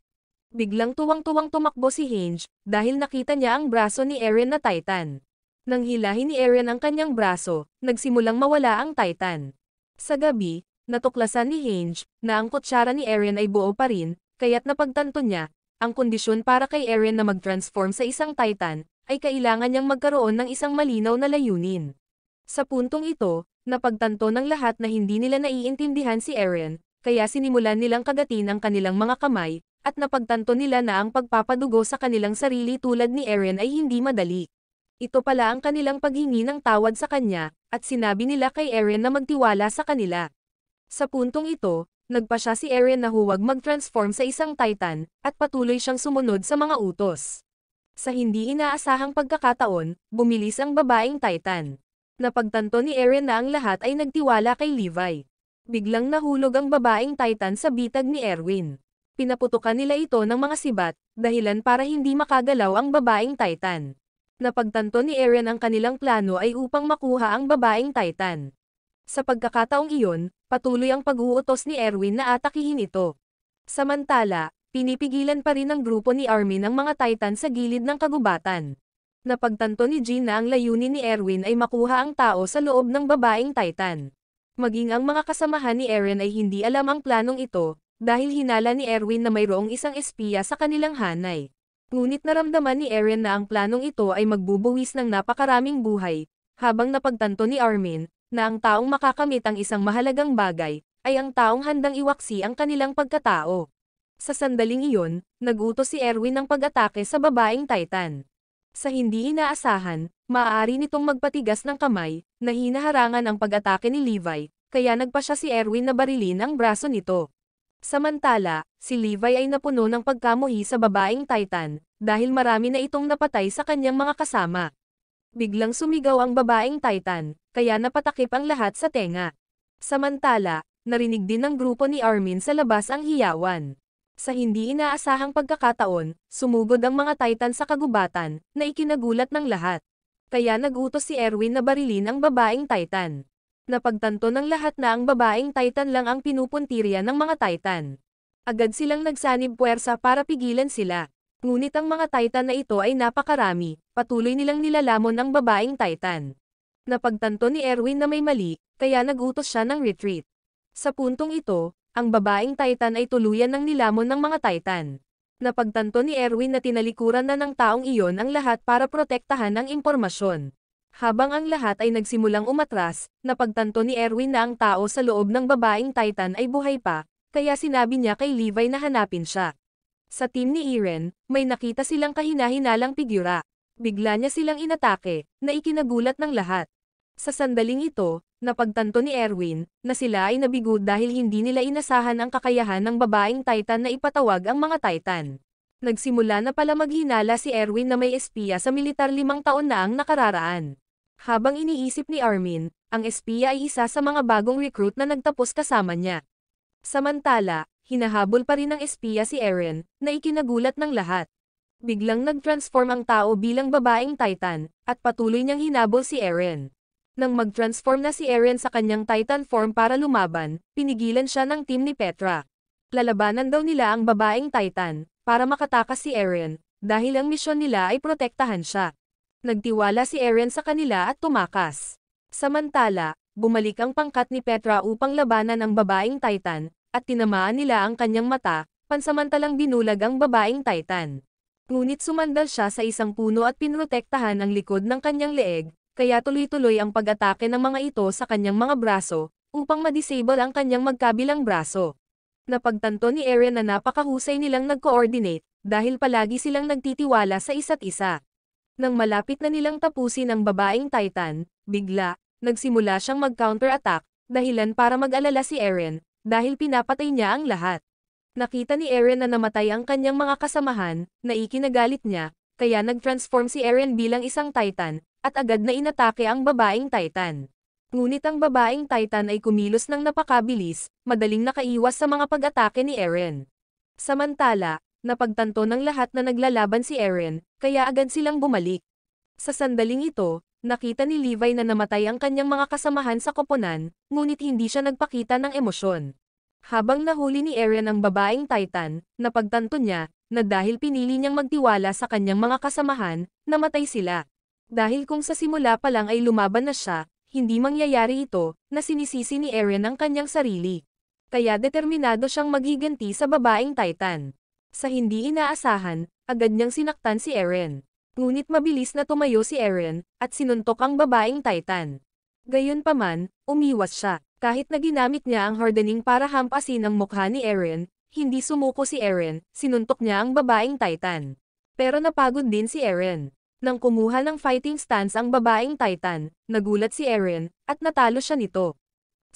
Biglang tuwang-tuwang tumakbo si Hange, dahil nakita niya ang braso ni Eren na Titan. Nang hilahin ni Eren ang kanyang braso, nagsimulang mawala ang Titan. Sa gabi, natuklasan ni Hange, na ang kutsara ni Eren ay buo pa rin, kaya't napagtanto niya, ang kondisyon para kay Eren na mag-transform sa isang Titan, ay kailangan niyang magkaroon ng isang malinaw na layunin. Sa puntong ito, napagtanto ng lahat na hindi nila naiintindihan si Eren, kaya sinimulan nilang kagatin ang kanilang mga kamay, at napagtanto nila na ang pagpapadugo sa kanilang sarili tulad ni Eren ay hindi madali. Ito pala ang kanilang paghingi ng tawad sa kanya, at sinabi nila kay Eren na magtiwala sa kanila. Sa puntong ito, nagpasya si Eren na huwag mag-transform sa isang Titan, at patuloy siyang sumunod sa mga utos. Sa hindi inaasahang pagkakataon, bumilis ang babaeng Titan. Napagtanto ni Eren na ang lahat ay nagtiwala kay Levi. Biglang nahulog ang babaeng Titan sa bitag ni Erwin. Pinaputukan nila ito ng mga sibat, dahilan para hindi makagalaw ang babaeng Titan. Napagtanto ni Eren ang kanilang plano ay upang makuha ang babaeng Titan. Sa pagkakataong iyon, patuloy ang pag-uutos ni Erwin na atakihin ito. Samantala, pinipigilan pa rin ng grupo ni Armin ang mga Titan sa gilid ng kagubatan. Napagtanto ni Jean na ang layunin ni Erwin ay makuha ang tao sa loob ng babaeng Titan. Maging ang mga kasamahan ni Eren ay hindi alam ang planong ito, dahil hinala ni Erwin na mayroong isang espiya sa kanilang hanay. Ngunit naramdaman ni Eren na ang planong ito ay magbubuwis ng napakaraming buhay, habang napagtanto ni Armin, na ang taong makakamit ang isang mahalagang bagay, ay ang taong handang iwaksi ang kanilang pagkatao. Sa sandaling iyon, nag-utos si Erwin ng pag-atake sa babaeng Titan. Sa hindi inaasahan, maaari nitong magpatigas ng kamay, na hinaharangan ang pag-atake ni Levi, kaya nagpasya si Erwin na barilin ang braso nito. Samantala, si Levi ay napuno ng pagkamuhi sa babaeng Titan, dahil marami na itong napatay sa kanyang mga kasama. Biglang sumigaw ang babaeng Titan, kaya napatakip ang lahat sa tenga. Samantala, narinig din ng grupo ni Armin sa labas ang hiyawan. Sa hindi inaasahang pagkakataon, sumugod ang mga Titan sa kagubatan, na ikinagulat ng lahat. Kaya nag-utos si Erwin na barilin ang babaeng Titan. Napagtanto ng lahat na ang babaeng Titan lang ang pinupuntirya ng mga Titan. Agad silang nagsanib puwersa para pigilan sila. Ngunit ang mga Titan na ito ay napakarami, patuloy nilang nilalamon ang babaeng Titan. Napagtanto ni Erwin na may mali, kaya nagutos siya ng retreat. Sa puntong ito, ang babaeng Titan ay tuluyan ng nilamon ng mga Titan. Napagtanto ni Erwin na tinalikuran na ng taong iyon ang lahat para protektahan ang impormasyon. Habang ang lahat ay nagsimulang umatras, napagtanto ni Erwin na ang tao sa loob ng babaeng Titan ay buhay pa, kaya sinabi niya kay Levi na hanapin siya. Sa team ni Eren, may nakita silang kahina-hinalang figura. Bigla niya silang inatake, na ikinagulat ng lahat. Sa sandaling ito, napagtanto ni Erwin, na sila ay nabigo dahil hindi nila inasahan ang kakayahan ng babaeng Titan na ipatawag ang mga Titan. Nagsimula na pala maghinala si Erwin na may espiya sa militar 5 taon na ang nakararaan. Habang iniisip ni Armin, ang espiya ay isa sa mga bagong recruit na nagtapos kasama niya. Samantala, hinahabol pa rin ng espiya si Eren, na ikinagulat ng lahat. Biglang nag-transform ang tao bilang babaeng Titan, at patuloy niyang hinabol si Eren. Nang mag-transform na si Eren sa kanyang Titan form para lumaban, pinigilan siya ng team ni Petra. Lalabanan daw nila ang babaeng Titan, para makatakas si Eren, dahil ang misyon nila ay protektahan siya. Nagtiwala si Eren sa kanila at tumakas. Samantala, bumalik ang pangkat ni Petra upang labanan ang babaeng Titan, at tinamaan nila ang kanyang mata, pansamantalang binulag ang babaeng Titan. Ngunit sumandal siya sa isang puno at pinrotektahan ang likod ng kanyang leeg, kaya tuloy-tuloy ang pag-atake ng mga ito sa kanyang mga braso, upang ma-disable ang kanyang magkabilang braso. Napagtanto ni Eren na napakahusay nilang nag-coordinate, dahil palagi silang nagtitiwala sa isa't isa. Nang malapit na nilang tapusin ang babaeng Titan, bigla, nagsimula siyang mag-counter-attack, dahilan para mag-alala si Eren, dahil pinapatay niya ang lahat. Nakita ni Eren na namatay ang kanyang mga kasamahan, na ikinagalit niya, kaya nag-transform si Eren bilang isang Titan, at agad na inatake ang babaeng Titan. Ngunit ang babaeng Titan ay kumilos ng napakabilis, madaling nakaiwas sa mga pag-atake ni Eren. Samantala, napagtanto ng lahat na naglalaban si Eren, kaya agad silang bumalik. Sa sandaling ito, nakita ni Levi na namatay ang kanyang mga kasamahan sa koponan, ngunit hindi siya nagpakita ng emosyon. Habang nahuli ni Eren ang babaeng Titan, napagtanto niya, na dahil pinili niyang magtiwala sa kanyang mga kasamahan, namatay sila. Dahil kung sa simula pa lang ay lumaban na siya, hindi mangyayari ito, na sinisisi ni Eren ang kanyang sarili. Kaya determinado siyang maghiganti sa babaeng Titan. Sa hindi inaasahan, agad niyang sinaktan si Eren. Ngunit mabilis na tumayo si Eren, at sinuntok ang babaeng Titan. Gayunpaman, umiwas siya. Kahit na ginamit niya ang hardening para hampasin ang mukha ni Eren, hindi sumuko si Eren, sinuntok niya ang babaeng Titan. Pero napagod din si Eren. Nang kumuha ng fighting stance ang babaeng Titan, nagulat si Eren, at natalo siya nito.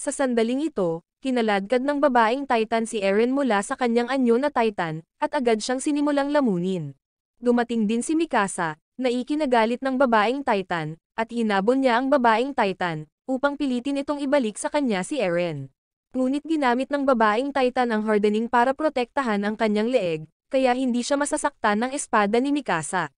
Sa sandaling ito, kinaladkad ng babaeng Titan si Eren mula sa kanyang anyo na Titan, at agad siyang sinimulang lamunin. Dumating din si Mikasa, na ikinagalit ng babaeng Titan, at hinabon niya ang babaeng Titan, upang pilitin itong ibalik sa kanya si Eren. Ngunit ginamit ng babaeng Titan ang hardening para protektahan ang kanyang leeg, kaya hindi siya masasaktan ng espada ni Mikasa.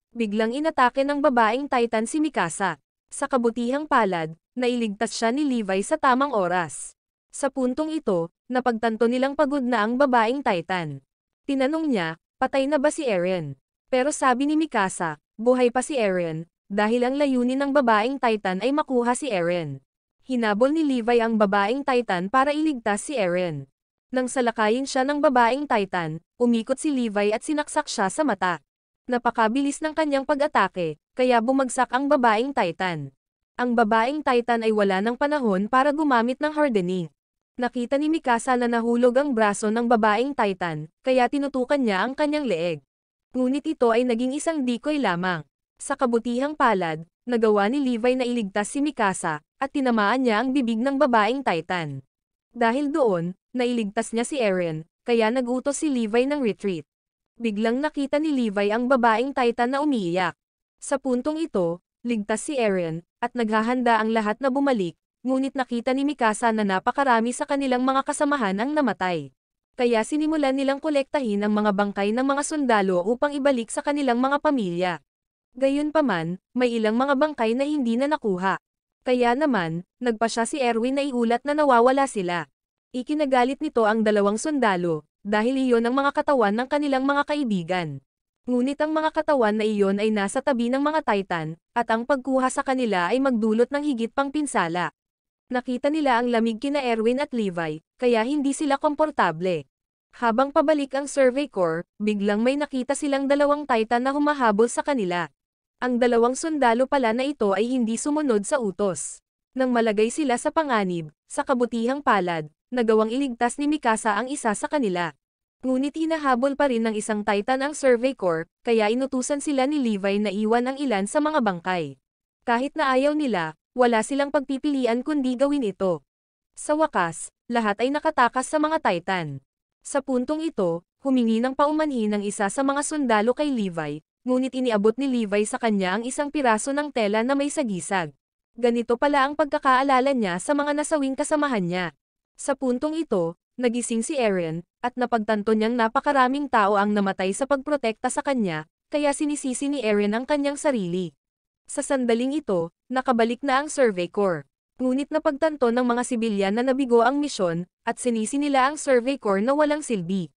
Biglang inatake ng babaeng Titan si Mikasa. Sa kabutihang palad, nailigtas siya ni Levi sa tamang oras. Sa puntong ito, napagtanto nilang pagod na ang babaeng Titan. Tinanong niya, patay na ba si Eren? Pero sabi ni Mikasa, buhay pa si Eren, dahil ang layunin ng babaeng Titan ay makuha si Eren. Hinabol ni Levi ang babaeng Titan para iligtas si Eren. Nang salakayin siya ng babaeng Titan, umikot si Levi at sinaksak siya sa mata. Napakabilis ng kanyang pag-atake, kaya bumagsak ang babaeng Titan. Ang babaeng Titan ay wala ng panahon para gumamit ng hardening. Nakita ni Mikasa na nahulog ang braso ng babaeng Titan, kaya tinutukan niya ang kanyang leeg. Ngunit ito ay naging isang decoy lamang. Sa kabutihang palad, nagawa ni Levi na iligtas si Mikasa, at tinamaan niya ang bibig ng babaeng Titan. Dahil doon, nailigtas niya si Eren, kaya nagutos si Levi ng retreat. Biglang nakita ni Levi ang babaeng Titan na umiiyak. Sa puntong ito, ligtas si Eren, at naghahanda ang lahat na bumalik, ngunit nakita ni Mikasa na napakarami sa kanilang mga kasamahan ang namatay. Kaya sinimulan nilang kolektahin ang mga bangkay ng mga sundalo upang ibalik sa kanilang mga pamilya. Gayunpaman, may ilang mga bangkay na hindi na nakuha. Kaya naman, nagpa siya si Erwin na iulat na nawawala sila. Ikinagalit nito ang dalawang sundalo, dahil iyon ang mga katawan ng kanilang mga kaibigan. Ngunit ang mga katawan na iyon ay nasa tabi ng mga Titan, at ang pagkuha sa kanila ay magdulot ng higit pang pinsala. Nakita nila ang lamig kina Erwin at Levi, kaya hindi sila komportable. Habang pabalik ang Survey Corps, biglang may nakita silang dalawang Titan na humahabol sa kanila. Ang dalawang sundalo pala na ito ay hindi sumunod sa utos. Nang malagay sila sa panganib, sa kabutihang palad, nagawang iligtas ni Mikasa ang isa sa kanila. Ngunit hinahabol pa rin ng isang Titan ang Survey Corps, kaya inutusan sila ni Levi na iwan ang ilan sa mga bangkay. Kahit na ayaw nila, wala silang pagpipilian kundi gawin ito. Sa wakas, lahat ay nakatakas sa mga Titan. Sa puntong ito, humingi ng paumanhin ng isa sa mga sundalo kay Levi, ngunit iniabot ni Levi sa kanya ang isang piraso ng tela na may sagisag. Ganito pala ang pagkakaalala niya sa mga nasawing kasamahan niya. Sa puntong ito, nagising si Eren, at napagtanto niyang napakaraming tao ang namatay sa pagprotekta sa kanya, kaya sinisisi ni Eren ang kanyang sarili. Sa sandaling ito, nakabalik na ang Survey Corps. Ngunit napagtanto ng mga sibilyan na nabigo ang misyon, at sinisi nila ang Survey Corps na walang silbi.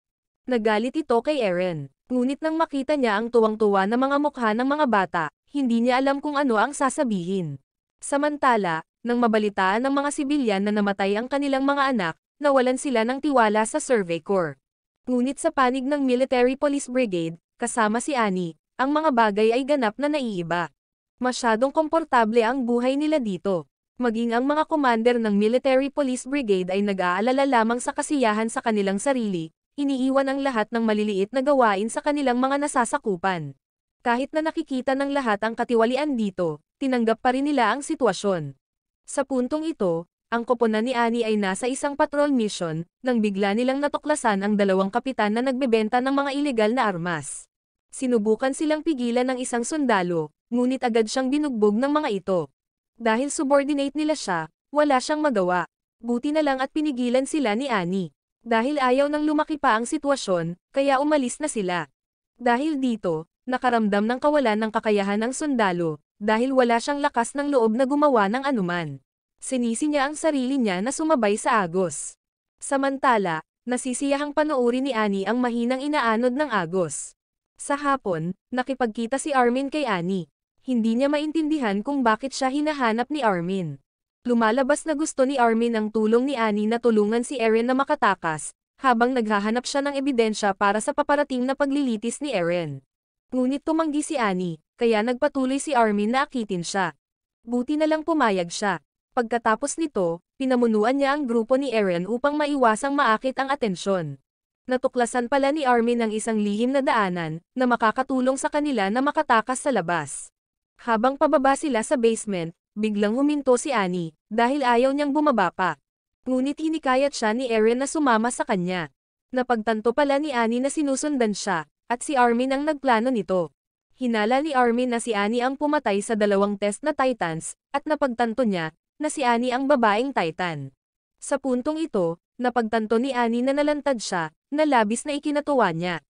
Nagalit ito kay Eren. Ngunit nang makita niya ang tuwang-tuwa na mga mukha ng mga bata, hindi niya alam kung ano ang sasabihin. Samantala, nang mabalitaan ng mga sibilyan na namatay ang kanilang mga anak, nawalan sila ng tiwala sa Survey Corps. Ngunit sa panig ng Military Police Brigade, kasama si Annie, ang mga bagay ay ganap na naiiba. Masyadong komportable ang buhay nila dito. Maging ang mga commander ng Military Police Brigade ay nag-aalala lamang sa kasiyahan sa kanilang sarili, iniiwan ang lahat ng maliliit na gawain sa kanilang mga nasasakupan. Kahit na nakikita ng lahat ang katiwalian dito, tinanggap pa rin nila ang sitwasyon. Sa puntong ito, ang koponan ni Annie ay nasa isang patrol mission, nang bigla nilang natuklasan ang dalawang kapitan na nagbebenta ng mga ilegal na armas. Sinubukan silang pigilan ng isang sundalo, ngunit agad siyang binugbog ng mga ito. Dahil subordinate nila siya, wala siyang magawa. Buti na lang at pinigilan sila ni Annie. Dahil ayaw nang lumaki pa ang sitwasyon, kaya umalis na sila. Dahil dito, nakaramdam ng kawalan ng kakayahan ng sundalo, dahil wala siyang lakas ng loob na gumawa ng anuman. Sinisi niya ang sarili niya na sumabay sa agos. Samantala, nasisiyahang panoorin ni Annie ang mahinang inaanod ng agos. Sa hapon, nakipagkita si Armin kay Annie. Hindi niya maintindihan kung bakit siya hinahanap ni Armin. Lumalabas na gusto ni Armin ang tulong ni Annie na tulungan si Eren na makatakas, habang naghahanap siya ng ebidensya para sa paparating na paglilitis ni Eren. Ngunit tumanggi si Annie, kaya nagpatuloy si Armin na akitin siya. Buti na lang pumayag siya. Pagkatapos nito, pinamunuan niya ang grupo ni Eren upang maiwasang maakit ang atensyon. Natuklasan pala ni Armin ang isang lihim na daanan, na makakatulong sa kanila na makatakas sa labas. Habang pababa sila sa basement, biglang huminto si Annie, dahil ayaw niyang bumaba pa. Ngunit hinikayat siya ni Eren na sumama sa kanya. Napagtanto pala ni Annie na sinusundan siya, at si Armin ang nagplano nito. Hinala ni Armin na si Annie ang pumatay sa dalawang test na Titans, at napagtanto niya, na si Annie ang babaeng Titan. Sa puntong ito, napagtanto ni Annie na nalantad siya, na labis na ikinatuwa niya.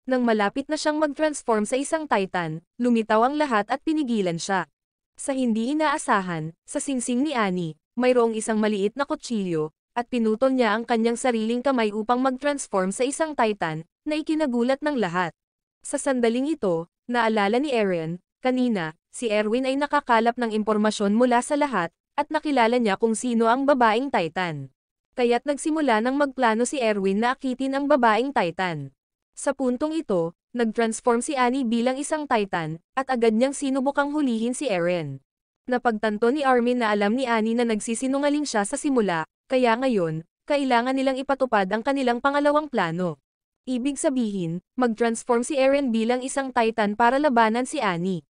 Nang malapit na siyang mag-transform sa isang Titan, lumitaw ang lahat at pinigilan siya. Sa hindi inaasahan, sa singsing ni Annie, mayroong isang maliit na kutsilyo, at pinutol niya ang kanyang sariling kamay upang mag-transform sa isang Titan, na ikinagulat ng lahat. Sa sandaling ito, naalala ni Eren, kanina, si Erwin ay nakakalap ng impormasyon mula sa lahat, at nakilala niya kung sino ang babaeng Titan. Kaya't nagsimula ng magplano si Erwin na akitin ang babaeng Titan. Sa puntong ito, nag-transform si Annie bilang isang Titan, at agad niyang sinubukang hulihin si Eren. Napagtanto ni Armin na alam ni Annie na nagsisinungaling siya sa simula, kaya ngayon, kailangan nilang ipatupad ang kanilang pangalawang plano. Ibig sabihin, mag-transform si Eren bilang isang Titan para labanan si Annie.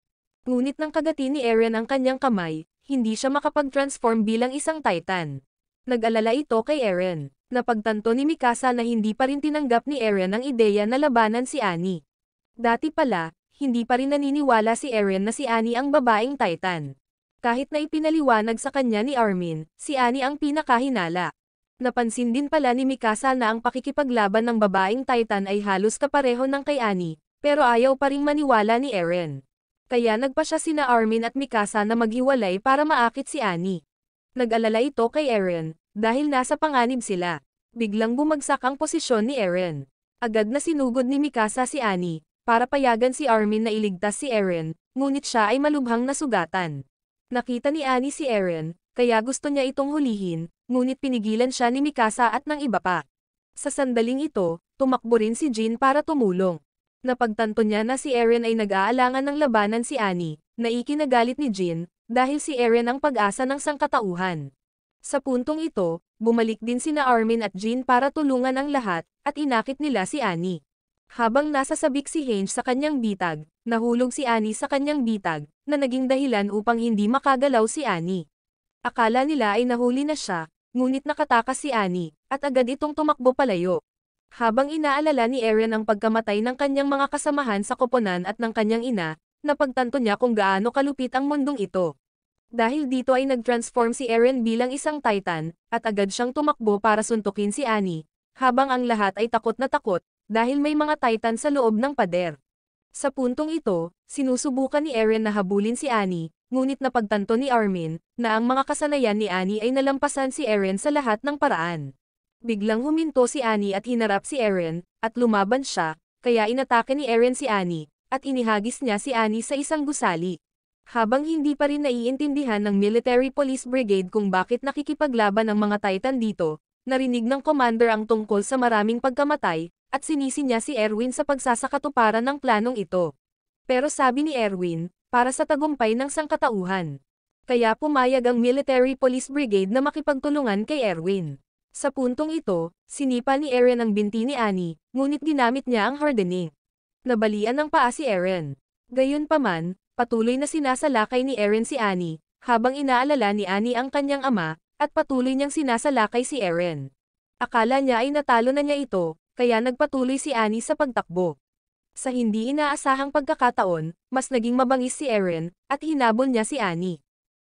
Ngunit nang kagati ni Eren ang kanyang kamay, hindi siya makapag-transform bilang isang Titan. Nag-alala ito kay Eren. Napagtanto ni Mikasa na hindi pa rin tinanggap ni Eren ang ideya na labanan si Annie. Dati pala, hindi pa rin naniniwala si Eren na si Annie ang babaeng Titan. Kahit na ipinaliwanag sa kanya ni Armin, si Annie ang pinakahinala. Napansin din pala ni Mikasa na ang pakikipaglaban ng babaeng Titan ay halos kapareho ng kay Annie, pero ayaw pa ring maniwala ni Eren. Kaya nagpa siya sina Armin at Mikasa na maghiwalay para maakit si Annie. Nag-alala ito kay Eren, dahil nasa panganib sila. Biglang bumagsak ang posisyon ni Eren. Agad na sinugod ni Mikasa si Annie, para payagan si Armin na iligtas si Eren, ngunit siya ay malubhang nasugatan. Nakita ni Annie si Eren, kaya gusto niya itong hulihin, ngunit pinigilan siya ni Mikasa at ng iba pa. Sa sandaling ito, tumakbo rin si Jin para tumulong. Napagtanto niya na si Eren ay nag-aalangan ng labanan si Annie, na ikinagalit ni Jin, dahil si Eren ang pag-asa ng sangkatauhan. Sa puntong ito, bumalik din sina Armin at Jin para tulungan ang lahat, at inakit nila si Annie. Habang nasa sabik si Hange sa kanyang bitag, nahulog si Annie sa kanyang bitag, na naging dahilan upang hindi makagalaw si Annie. Akala nila ay nahuli na siya, ngunit nakatakas si Annie, at agad itong tumakbo palayo. Habang inaalala ni Eren ang pagkamatay ng kanyang mga kasamahan sa koponan at ng kanyang ina, napagtanto niya kung gaano kalupit ang mundong ito. Dahil dito ay nag-transform si Eren bilang isang Titan, at agad siyang tumakbo para suntukin si Annie, habang ang lahat ay takot na takot, dahil may mga Titan sa loob ng pader. Sa puntong ito, sinusubukan ni Eren na habulin si Annie, ngunit napagtanto ni Armin, na ang mga kasanayan ni Annie ay nalampasan si Eren sa lahat ng paraan. Biglang huminto si Annie at hinarap si Eren, at lumaban siya, kaya inatake ni Eren si Annie, at inihagis niya si Annie sa isang gusali. Habang hindi pa rin naiintindihan ng Military Police Brigade kung bakit nakikipaglaban ang mga Titan dito, narinig ng commander ang tungkol sa maraming pagkamatay, at sinisi niya si Erwin sa pagsasakatuparan ng planong ito. Pero sabi ni Erwin, para sa tagumpay ng sangkatauhan. Kaya pumayag ang Military Police Brigade na makipagtulungan kay Erwin. Sa puntong ito, sinipa ni Eren ang binti ni Annie, ngunit ginamit niya ang hardening. Nabalian ng paa si Eren. Gayunpaman, patuloy na sinasalakay ni Eren si Annie, habang inaalala ni Annie ang kanyang ama, at patuloy niyang sinasalakay si Eren. Akala niya ay natalo na niya ito, kaya nagpatuloy si Annie sa pagtakbo. Sa hindi inaasahang pagkakataon, mas naging mabangis si Eren, at hinabol niya si Annie.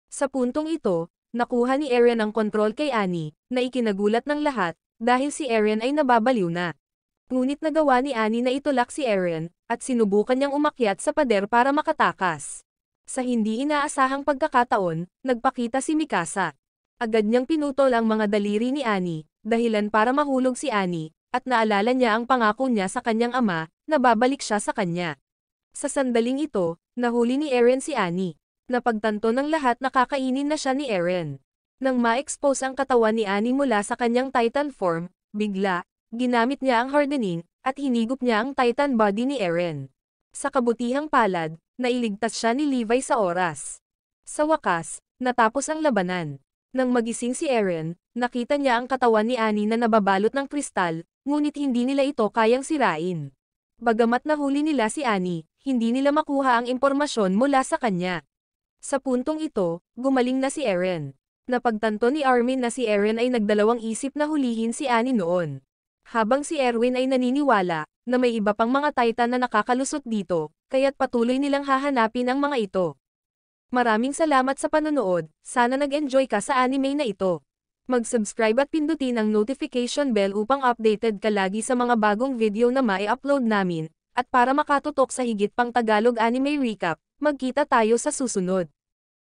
Sa puntong ito, nakuha ni Eren ang kontrol kay Annie, na ikinagulat ng lahat, dahil si Eren ay nababaliw na. Ngunit nagawa ni Annie na itulak si Eren, at sinubukan niyang umakyat sa pader para makatakas. Sa hindi inaasahang pagkakataon, nagpakita si Mikasa. Agad niyang pinutol ang mga daliri ni Annie, dahilan para mahulog si Annie, at naalala niya ang pangako niya sa kanyang ama, na babalik siya sa kanya. Sa sandaling ito, nahuli ni Eren si Annie. Napagtanto ng lahat na kakainin na siya ni Eren. Nang ma-expose ang katawan ni Annie mula sa kanyang Titan form, bigla, ginamit niya ang hardening, at hinigop niya ang Titan body ni Eren. Sa kabutihang palad, nailigtas siya ni Levi sa oras. Sa wakas, natapos ang labanan. Nang magising si Eren, nakita niya ang katawan ni Annie na nababalot ng kristal, ngunit hindi nila ito kayang sirain. Bagamat nahuli nila si Annie, hindi nila makuha ang impormasyon mula sa kanya. Sa puntong ito, gumaling na si Eren. Napagtanto ni Armin na si Eren ay nagdalawang isip na hulihin si Annie noon. Habang si Erwin ay naniniwala, na may iba pang mga Titan na nakakalusot dito, kaya't patuloy nilang hahanapin ang mga ito. Maraming salamat sa panonood, sana nag-enjoy ka sa anime na ito. Mag-subscribe at pindutin ang notification bell upang updated ka lagi sa mga bagong video na mai-upload namin, at para makatutok sa higit pang Tagalog anime recap, magkita tayo sa susunod.